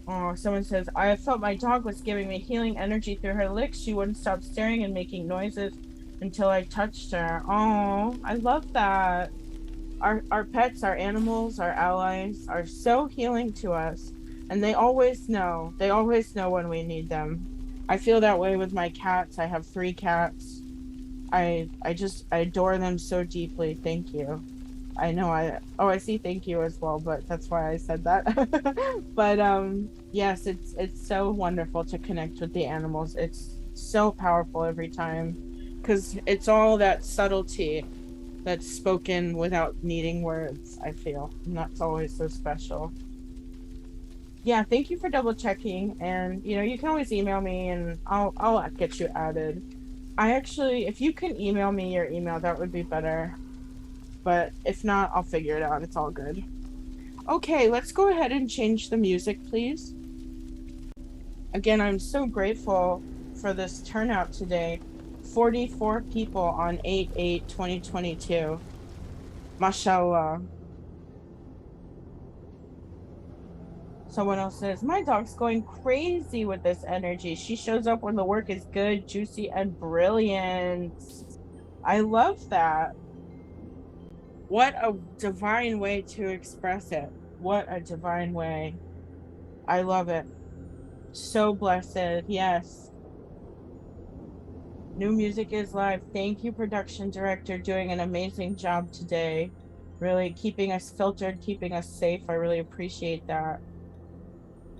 Oh, someone says, I felt my dog was giving me healing energy through her licks. She wouldn't stop staring and making noises until I touched her. Oh, I love that. Our pets, our animals, our allies are so healing to us. And they always know. They always know when we need them. I feel that way with my cats. I have 3 cats. I adore them so deeply. Thank you. I know I see thank you as well, but that's why I said that. But yes, it's so wonderful to connect with the animals. It's so powerful every time because it's all that subtlety that's spoken without needing words, I feel. And that's always so special. Yeah, thank you for double checking. And you can always email me and I'll get you added. I actually, if you can email me your email, that would be better. But if not, I'll figure it out. It's all good. Okay, let's go ahead and change the music, please. Again, I'm so grateful for this turnout today. 44 people on 8/8/2022. Mashallah. Someone else says, my dog's going crazy with this energy. She shows up when the work is good, juicy, and brilliant. I love that. What a divine way to express it. What a divine way. I love it. So blessed. Yes. New music is live. Thank you, production director, doing an amazing job today. Really keeping us filtered, keeping us safe. I really appreciate that.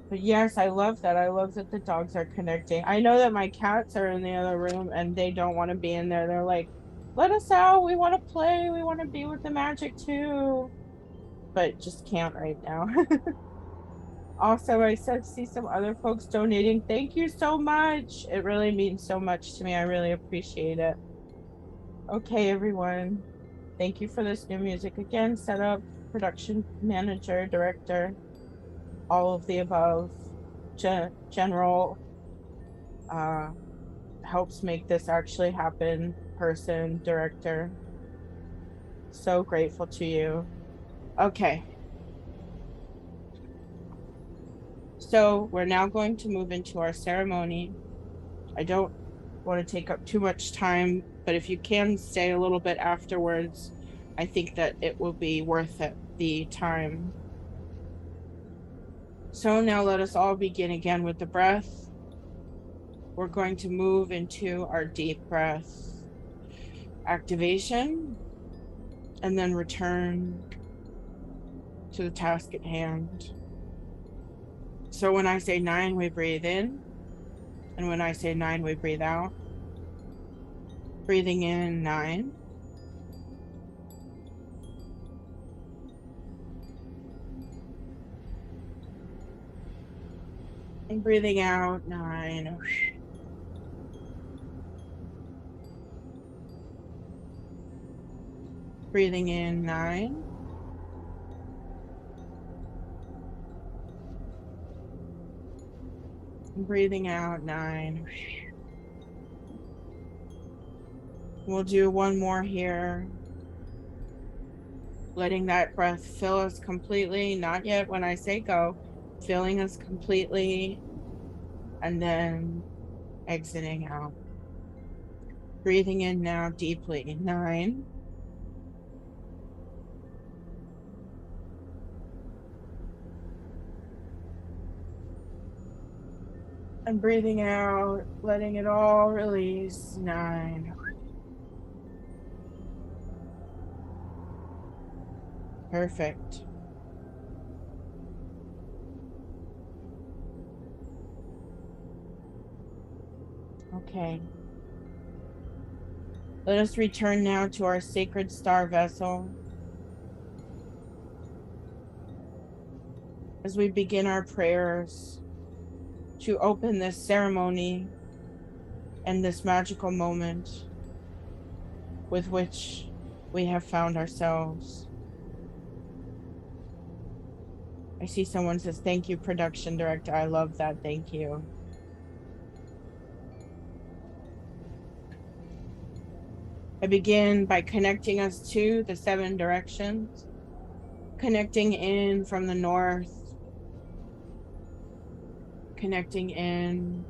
But yes, I love that. I love that the dogs are connecting. I know that my cats are in the other room and they don't want to be in there. They're like, let us out. We want to play. We want to be with the magic too. But just can't right now. Also, I said see some other folks donating. Thank you so much. It really means so much to me. I really appreciate it. Okay, everyone. Thank you for this new music again. Setup, production manager, director, all of the above. General uh helps make this actually happen. Person, director. So grateful to you. Okay. So we're now going to move into our ceremony. I don't want to take up too much time, but if you can stay a little bit afterwards, I think that it will be worth it, the time. So now let us all begin again with the breath. We're going to move into our deep breath activation and then return to the task at hand. So when I say 9, we breathe in. And when I say 9, we breathe out. Breathing in 9. And breathing out 9. Breathing in 9. And breathing out 9. We'll do one more here. Letting that breath fill us completely, not yet when I say go, filling us completely, and then exiting out. Breathing in now deeply. 9. And breathing out, letting it all release. 9. Perfect. Okay. Let us return now to our sacred star vessel as we begin our prayers to open this ceremony and this magical moment with which we have found ourselves. I see someone says, thank you, production director. I love that. Thank you. I begin by connecting us to the 7 directions, connecting in from the north, connecting in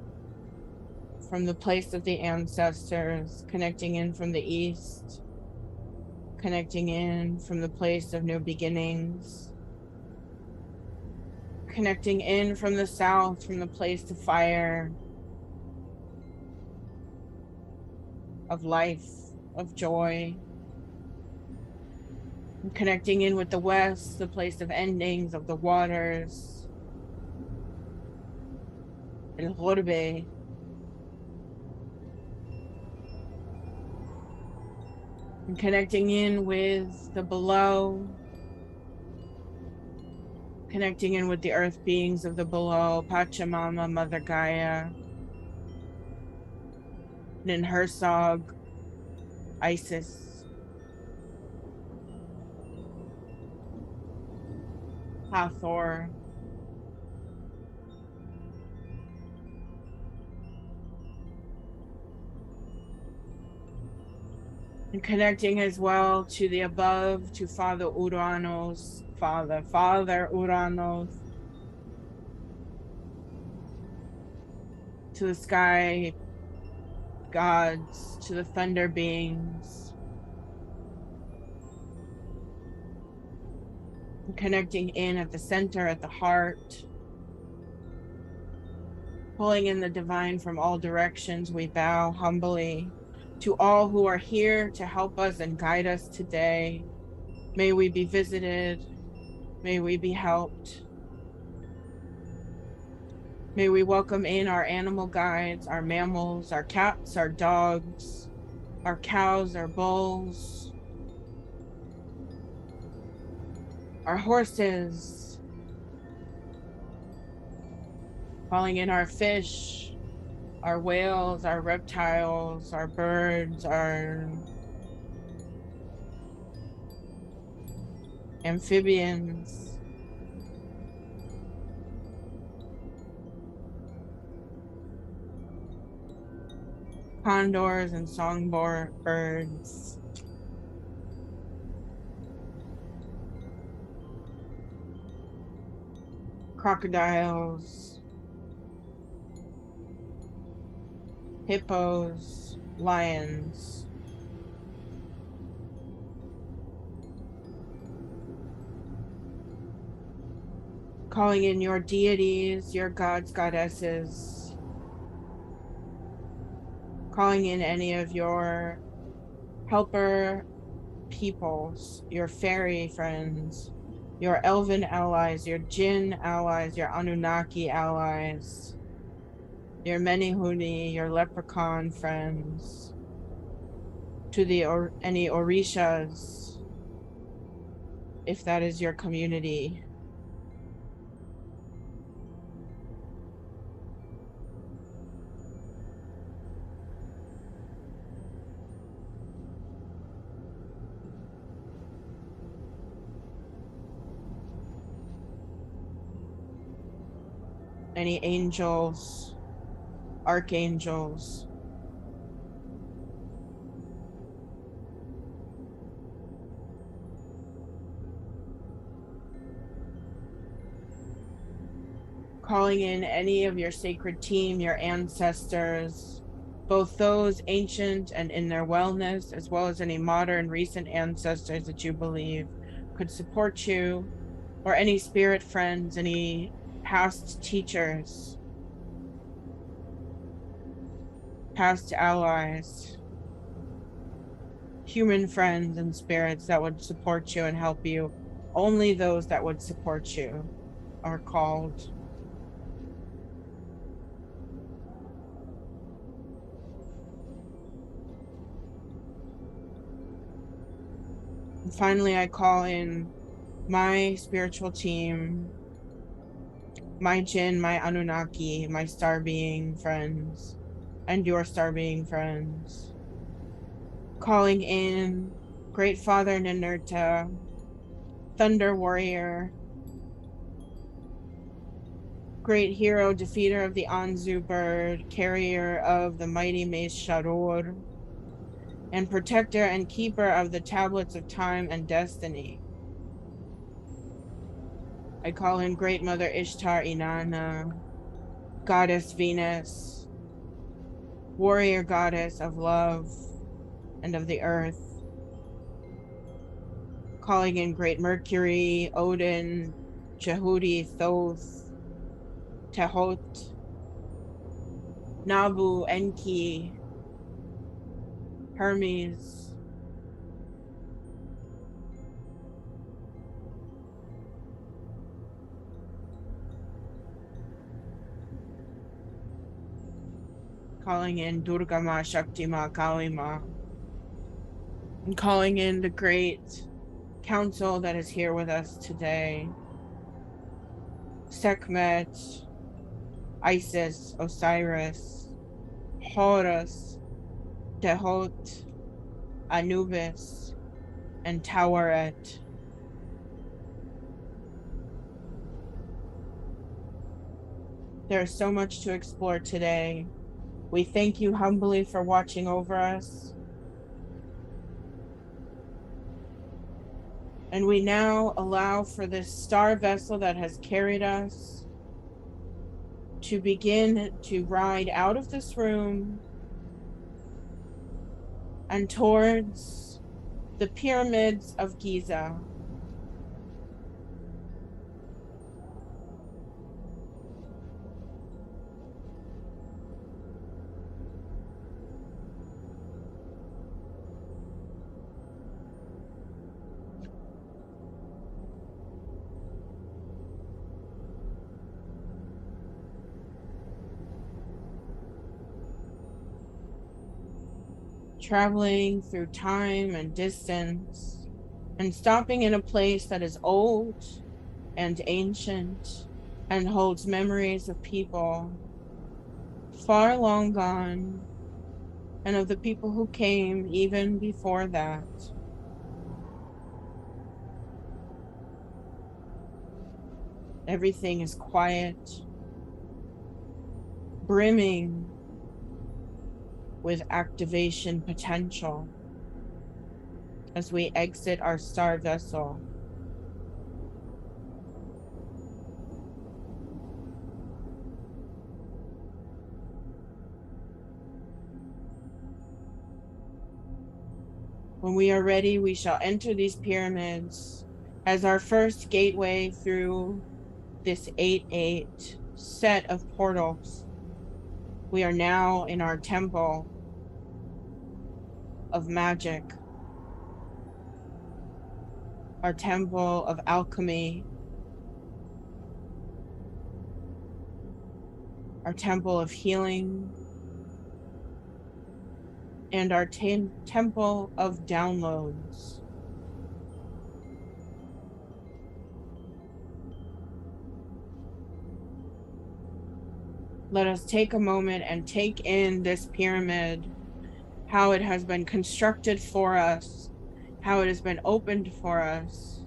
from the place of the ancestors, connecting in from the east, connecting in from the place of new beginnings, connecting in from the south, from the place of fire, of life, of joy, and connecting in with the west, the place of endings, of the waters, El Jorbe, and connecting in with the below, connecting in with the earth beings of the below, Pachamama, Mother Gaia, Ninhursag, Isis, Hathor, and connecting as well to the above, to Father Uranos, Father Uranos, to the sky gods, to the thunder beings, and connecting in at the center, at the heart, pulling in the divine from all directions. We bow humbly to all who are here to help us and guide us today. May we be visited. May we be helped. May we welcome in our animal guides, our mammals, our cats, our dogs, our cows, our bulls, our horses, calling in our fish, our whales, our reptiles, our birds, our amphibians, condors and songbirds, crocodiles, hippos, lions, calling in your deities, your gods, goddesses, calling in any of your helper peoples, your fairy friends, your elven allies, your Jinn allies, your Anunnaki allies, your Menehune, your leprechaun friends, to the any Orishas, if that is your community. Any angels, archangels, calling in any of your sacred team, your ancestors, both those ancient and in their wellness, as well as any modern recent ancestors that you believe could support you, or any spirit friends, any past teachers, past allies, human friends and spirits that would support you and help you. Only those that would support you are called. And finally, I call in my spiritual team, my Jinn, my Anunnaki, my star being friends, and your star being friends. Calling in Great Father Ninurta, Thunder Warrior, Great Hero, Defeater of the Anzu Bird, Carrier of the Mighty Mace Sharur, and Protector and Keeper of the Tablets of Time and Destiny. I call in Great Mother Ishtar Inanna, Goddess Venus, Warrior Goddess of Love and of the Earth, calling in Great Mercury, Odin, Jehudi, Thoth, Tehot, Nabu, Enki, Hermes, calling in Durga Ma, Shakti Ma, Kali Ma, and calling in the great council that is here with us today. Sekhmet, Isis, Osiris, Horus, Tehot, Anubis, and Taweret. There's so much to explore today. We thank you humbly for watching over us. And we now allow for this star vessel that has carried us to begin to ride out of this room and towards the pyramids of Giza. Traveling through time and distance, and stopping in a place that is old and ancient and holds memories of people far long gone and of the people who came even before that. Everything is quiet, brimming with activation potential as we exit our star vessel. When we are ready, we shall enter these pyramids as our first gateway through this 8-8 set of portals. We are now in our temple of magic, our temple of alchemy, our temple of healing, and our temple of downloads. Let us take a moment and take in this pyramid, how it has been constructed for us, how it has been opened for us.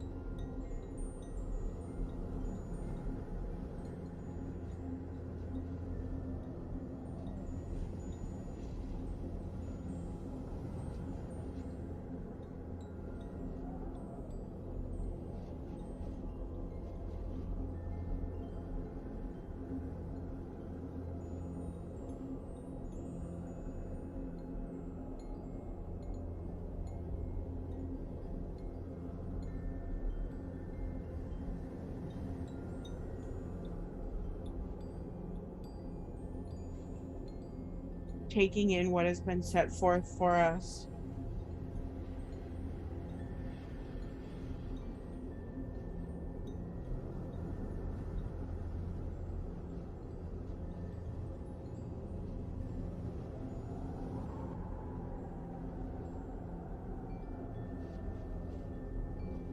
taking in what has been set forth for us.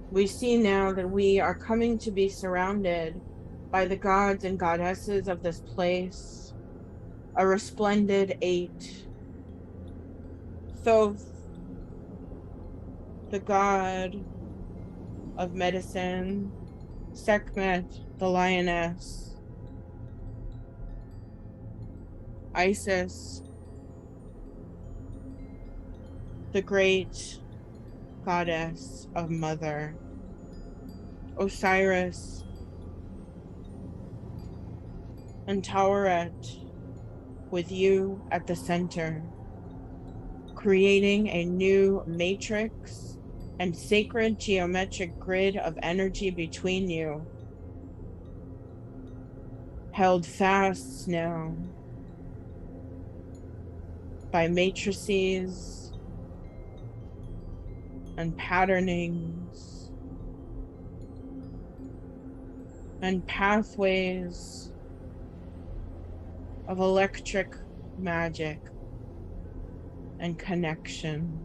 We see now that we are coming to be surrounded by the gods and goddesses of this place, a resplendent 8. Thoth, the god of medicine, Sekhmet, the lioness, Isis, the great goddess of mother, Osiris, and Taweret, with you at the center, creating a new matrix and sacred geometric grid of energy between you, held fast now by matrices and patternings and pathways of electric magic and connection.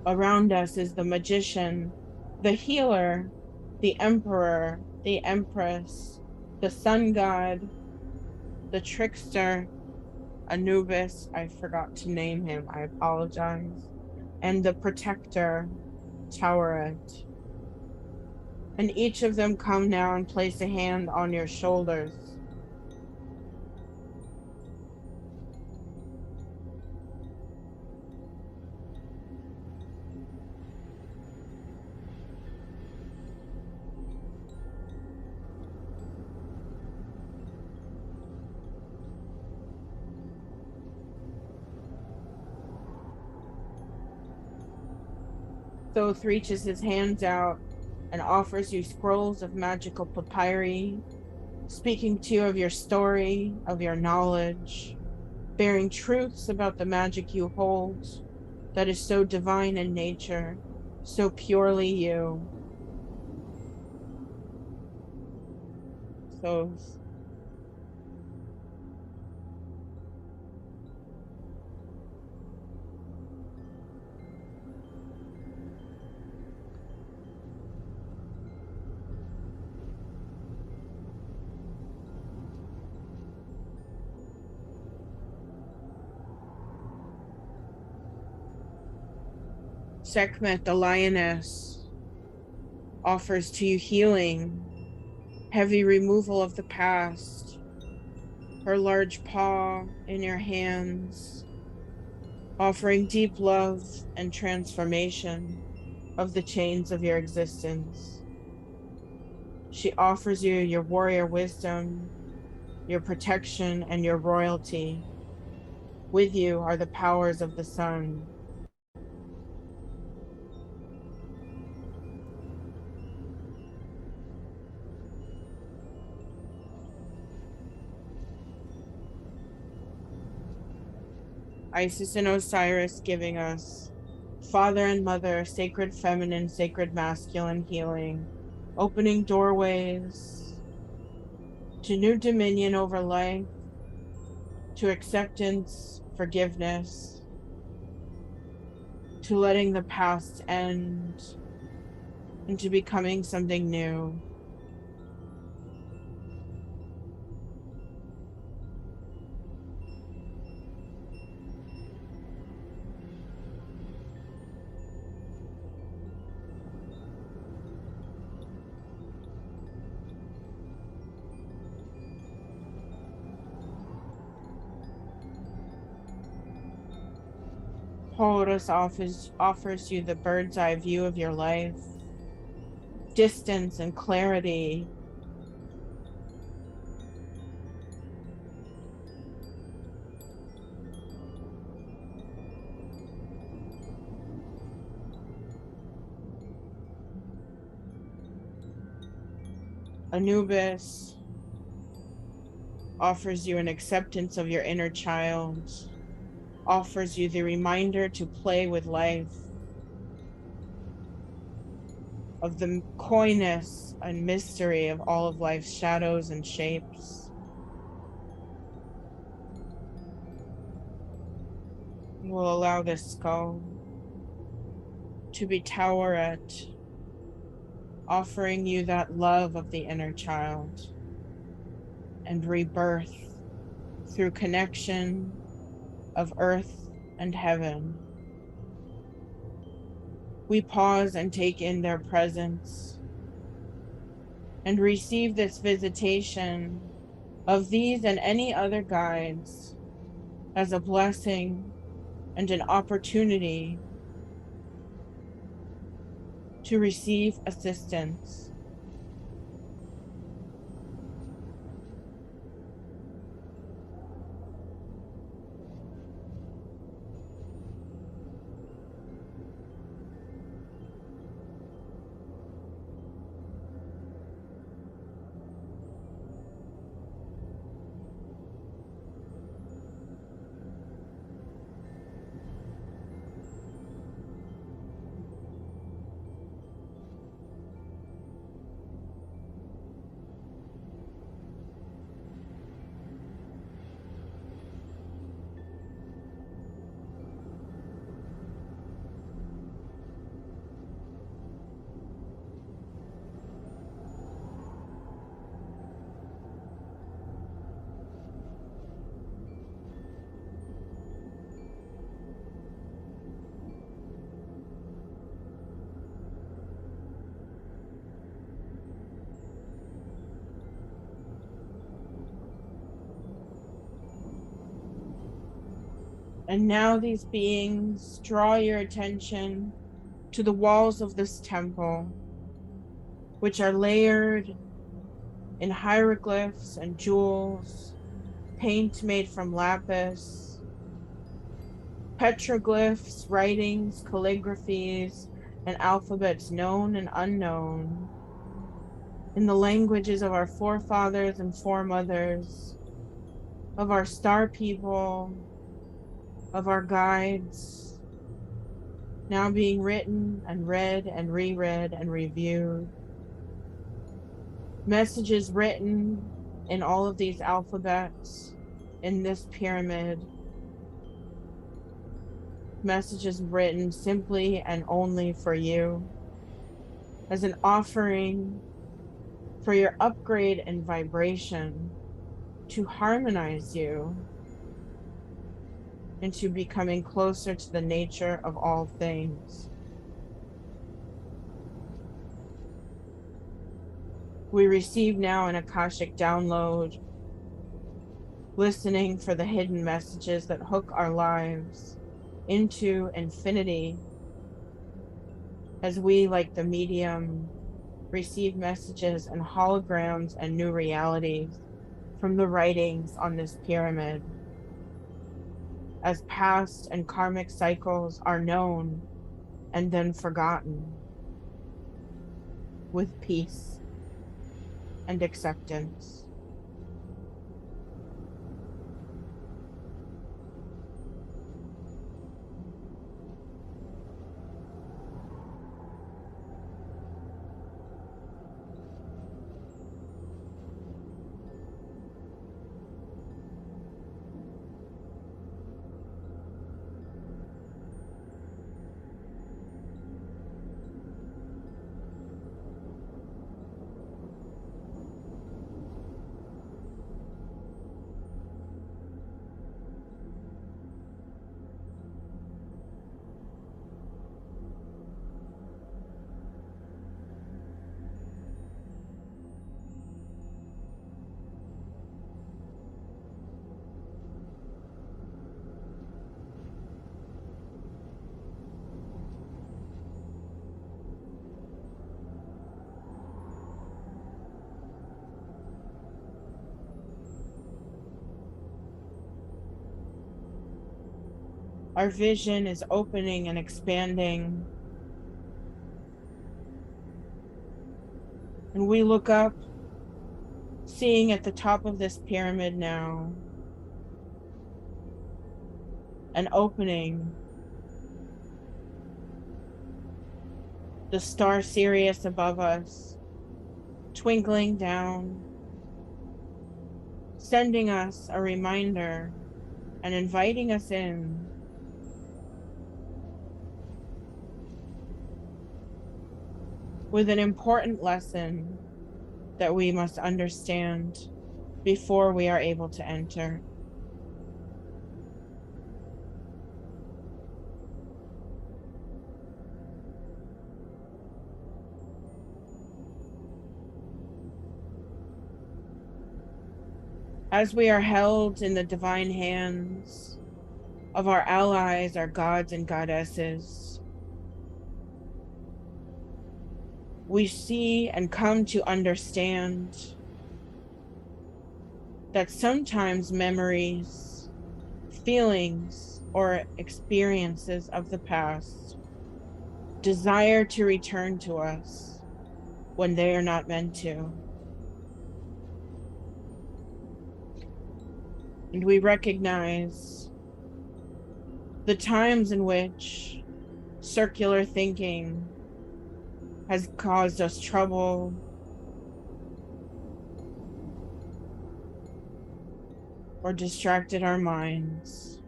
Around us is the magician, the healer, the emperor, the empress, the sun god, the trickster, Anubis, I forgot to name him, I apologize, and the protector, Taweret. And each of them come now and place a hand on your shoulders. Thoth reaches his hands out and offers you scrolls of magical papyri, speaking to you of your story, of your knowledge, bearing truths about the magic you hold that is so divine in nature, so purely you. Thoth. Sekhmet, the lioness, offers to you healing, heavy removal of the past, her large paw in your hands, offering deep love and transformation of the chains of your existence. She offers you your warrior wisdom, your protection, and your royalty. With you are the powers of the sun. Isis and Osiris giving us father and mother, sacred feminine, sacred masculine healing, opening doorways to new dominion over life, to acceptance, forgiveness, to letting the past end, and to becoming something new. Horus offers you the bird's eye view of your life, distance and clarity. Anubis offers you an acceptance of your inner child, offers you the reminder to play with life, of the coyness and mystery of all of life's shadows and shapes. We'll allow this skull to be Taweret, offering you that love of the inner child and rebirth through connection of earth and heaven. We pause and take in their presence and receive this visitation of these and any other guides as a blessing and an opportunity to receive assistance. And now these beings draw your attention to the walls of this temple, which are layered in hieroglyphs and jewels, paint made from lapis, petroglyphs, writings, calligraphies, and alphabets known and unknown, in the languages of our forefathers and foremothers, of our star people, of our guides, now being written and read and reread and reviewed. Messages written in all of these alphabets in this pyramid, messages written simply and only for you as an offering for your upgrade and vibration to harmonize you into becoming closer to the nature of all things. We receive now an Akashic download, listening for the hidden messages that hook our lives into infinity as we, like the medium, receive messages and holograms and new realities from the writings on this pyramid, as past and karmic cycles are known and then forgotten with peace and acceptance. Our vision is opening and expanding, and we look up seeing at the top of this pyramid now an opening, the star Sirius above us, twinkling down, sending us a reminder and inviting us in with an important lesson that we must understand before we are able to enter. As we are held in the divine hands of our allies, our gods and goddesses, we see and come to understand that sometimes memories, feelings, or experiences of the past desire to return to us when they are not meant to. And we recognize the times in which circular thinking has caused us trouble, or distracted our minds.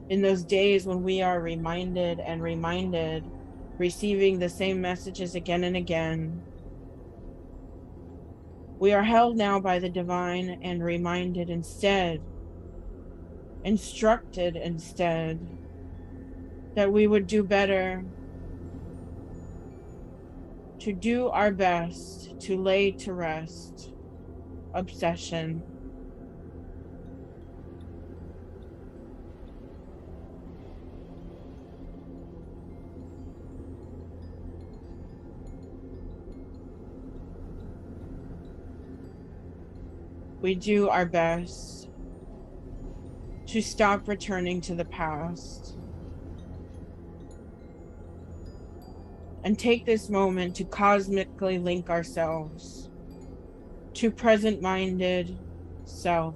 In those days when we are reminded and reminded, receiving the same messages again and again, we are held now by the divine and reminded instead, instructed instead, that we would do better to do our best to lay to rest obsession. We do our best to stop returning to the past and take this moment to cosmically link ourselves to present-minded self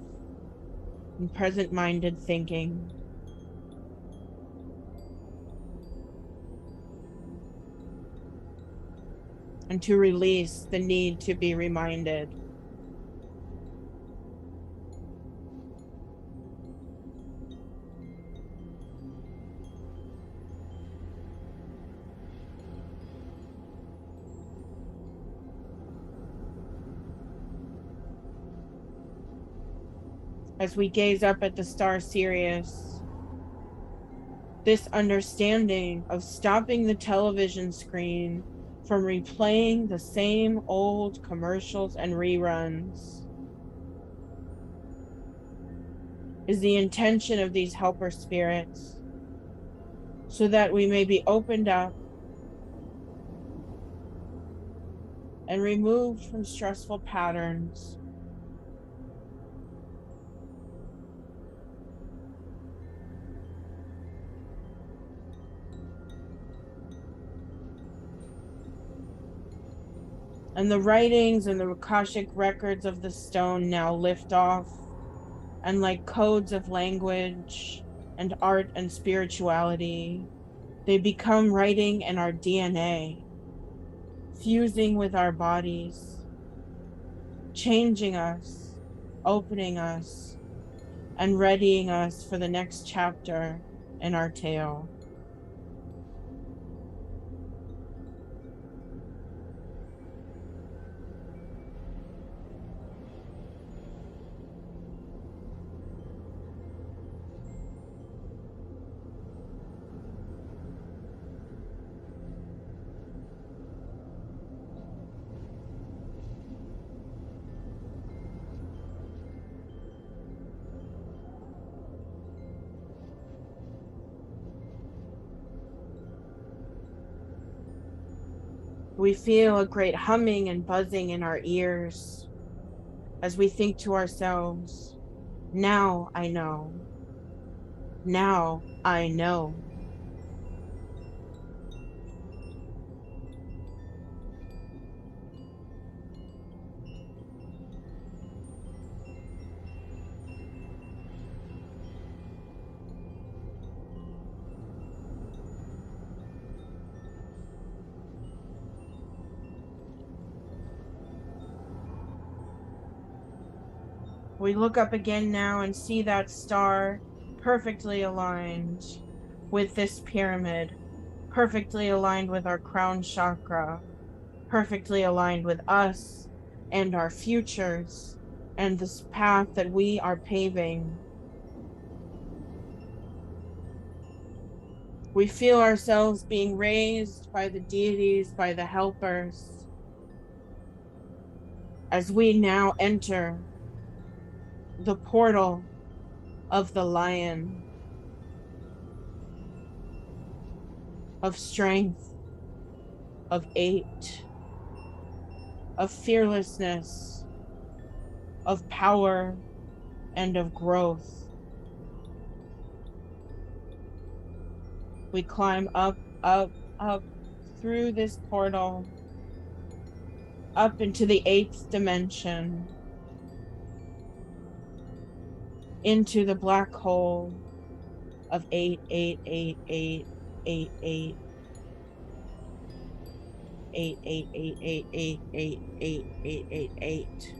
and present-minded thinking. And to release the need to be reminded. As we gaze up at the star Sirius, this understanding of stopping the television screen from replaying the same old commercials and reruns is the intention of these helper spirits, so that we may be opened up and removed from stressful patterns. And the writings and the Akashic records of the stone now lift off, and like codes of language and art and spirituality, they become writing in our DNA, fusing with our bodies, changing us, opening us, and readying us for the next chapter in our tale. We feel a great humming and buzzing in our ears as we think to ourselves, now I know. Now I know. We look up again now and see that star perfectly aligned with this pyramid, perfectly aligned with our crown chakra, perfectly aligned with us and our futures and this path that we are paving. We feel ourselves being raised by the deities, by the helpers, as we now enter the portal of the lion, of strength, of 8, of fearlessness, of power, and of growth. We climb up, up, up through this portal, up into the 8th dimension, into the black hole of 8, 8, 8, 8, 8, 8, 8, 8, 8, 8, 8, 8, 8, 8, 8, 8.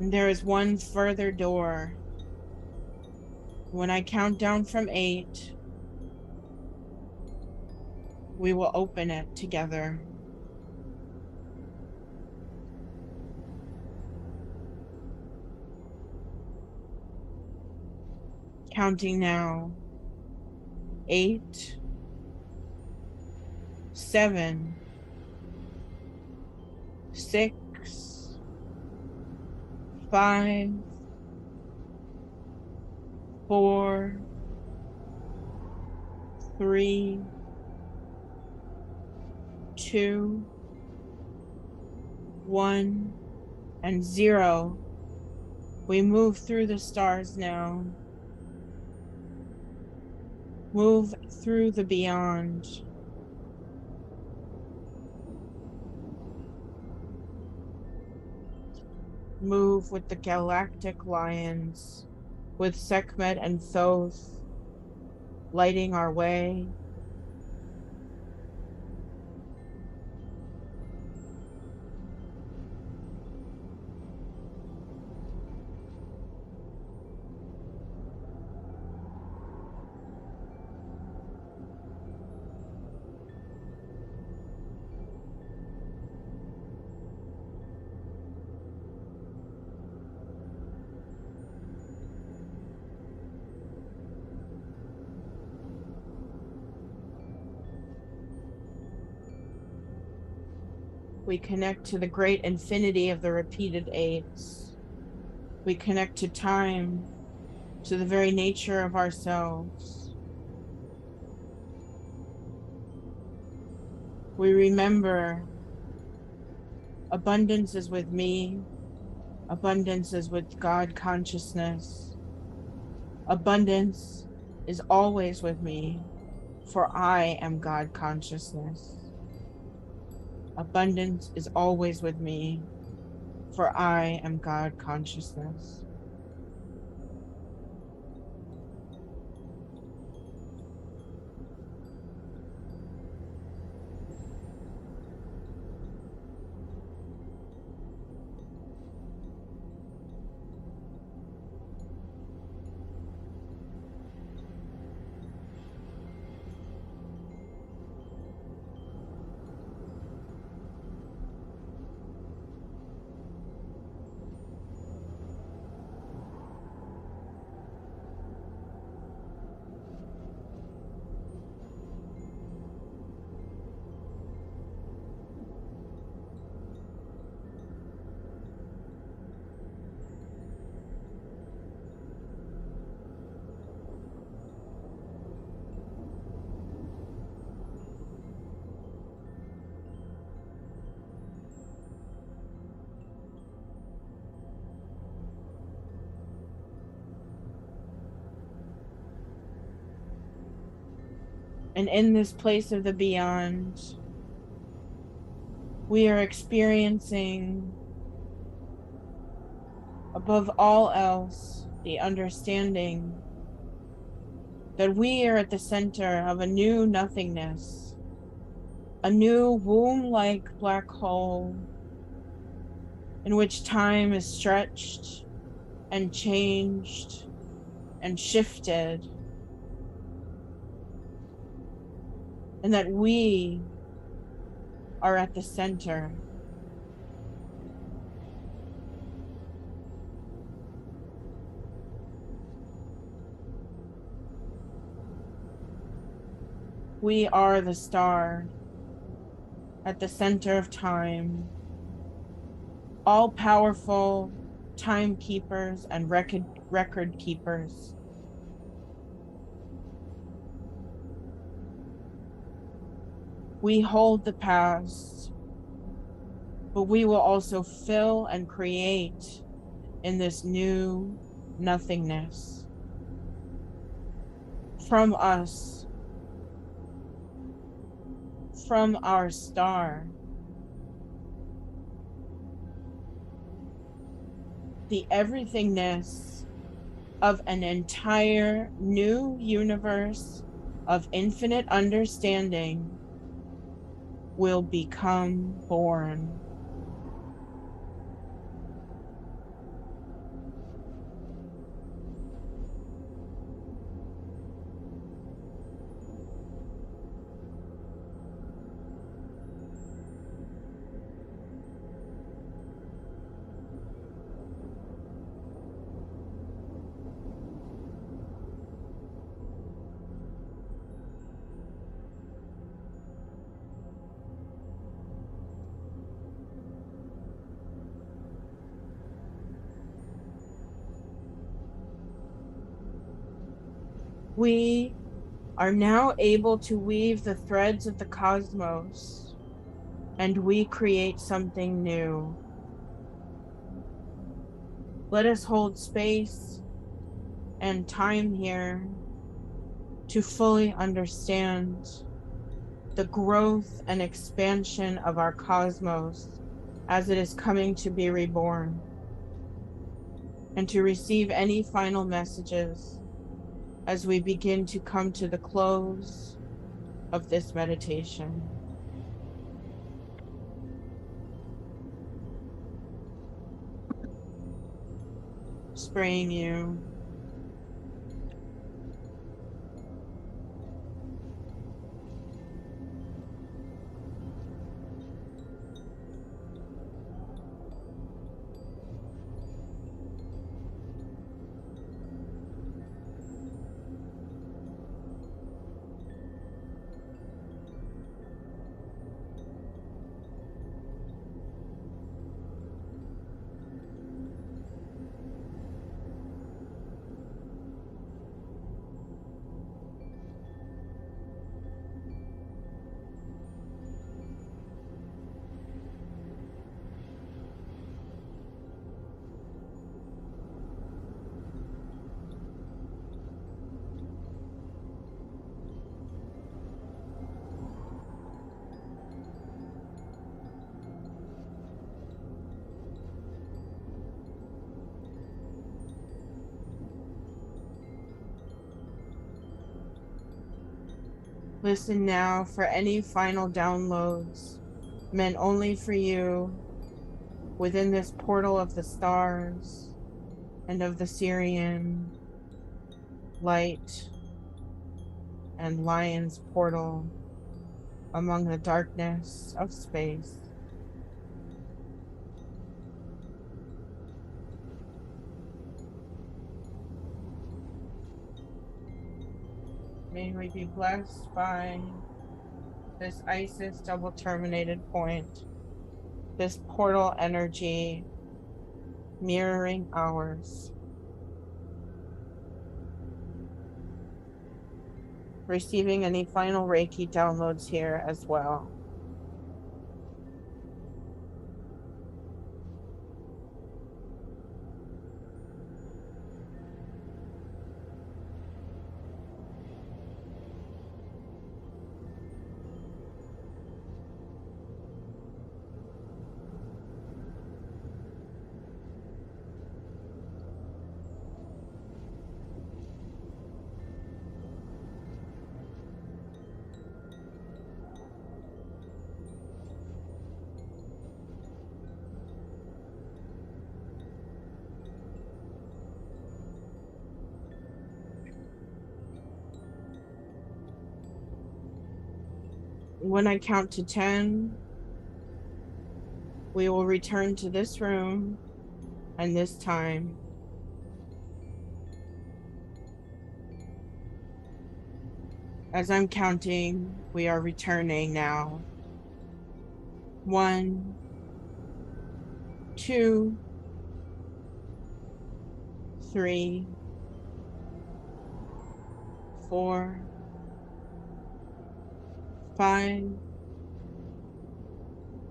And there is one further door. When I count down from 8, we will open it together. Counting now. 8, 7, 6, 5, 4, 3, 2, 1, and 0. We move through the stars now. Move through the beyond. Move with the galactic lions, with Sekhmet and Thoth lighting our way. We connect to the great infinity of the repeated 8s. We connect to time, to the very nature of ourselves. We remember abundance is with me. Abundance is with God consciousness. Abundance is always with me, for I am God consciousness. Abundance is always with me, for I am God consciousness. And in this place of the beyond, we are experiencing, above all else, the understanding that we are at the center of a new nothingness, a new womb-like black hole in which time is stretched and changed and shifted, and that we are at the center. We are the star at the center of time, all powerful timekeepers and record keepers. We hold the past, but we will also fill and create in this new nothingness. From us, from our star, the everythingness of an entire new universe of infinite understanding will become born. We are now able to weave the threads of the cosmos, and we create something new. Let us hold space and time here to fully understand the growth and expansion of our cosmos as it is coming to be reborn, and to receive any final messages as we begin to come to the close of this meditation. Spraying you. Listen now for any final downloads meant only for you within this portal of the stars and of the Syrian light and lion's portal among the darkness of space. May we be blessed by this Isis double terminated point, this portal energy mirroring ours. Receiving any final Reiki downloads here as well. When I count to 10, we will return to this room and this time. As I'm counting, we are returning now. 1, 2, 3, 4, 5,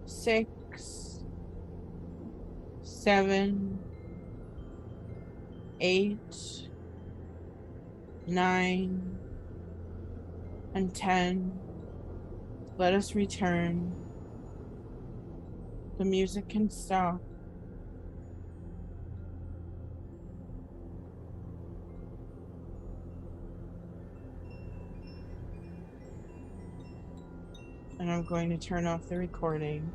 6, 7, 8, 9, and 10. Let us return. The music can stop. And I'm going to turn off the recording.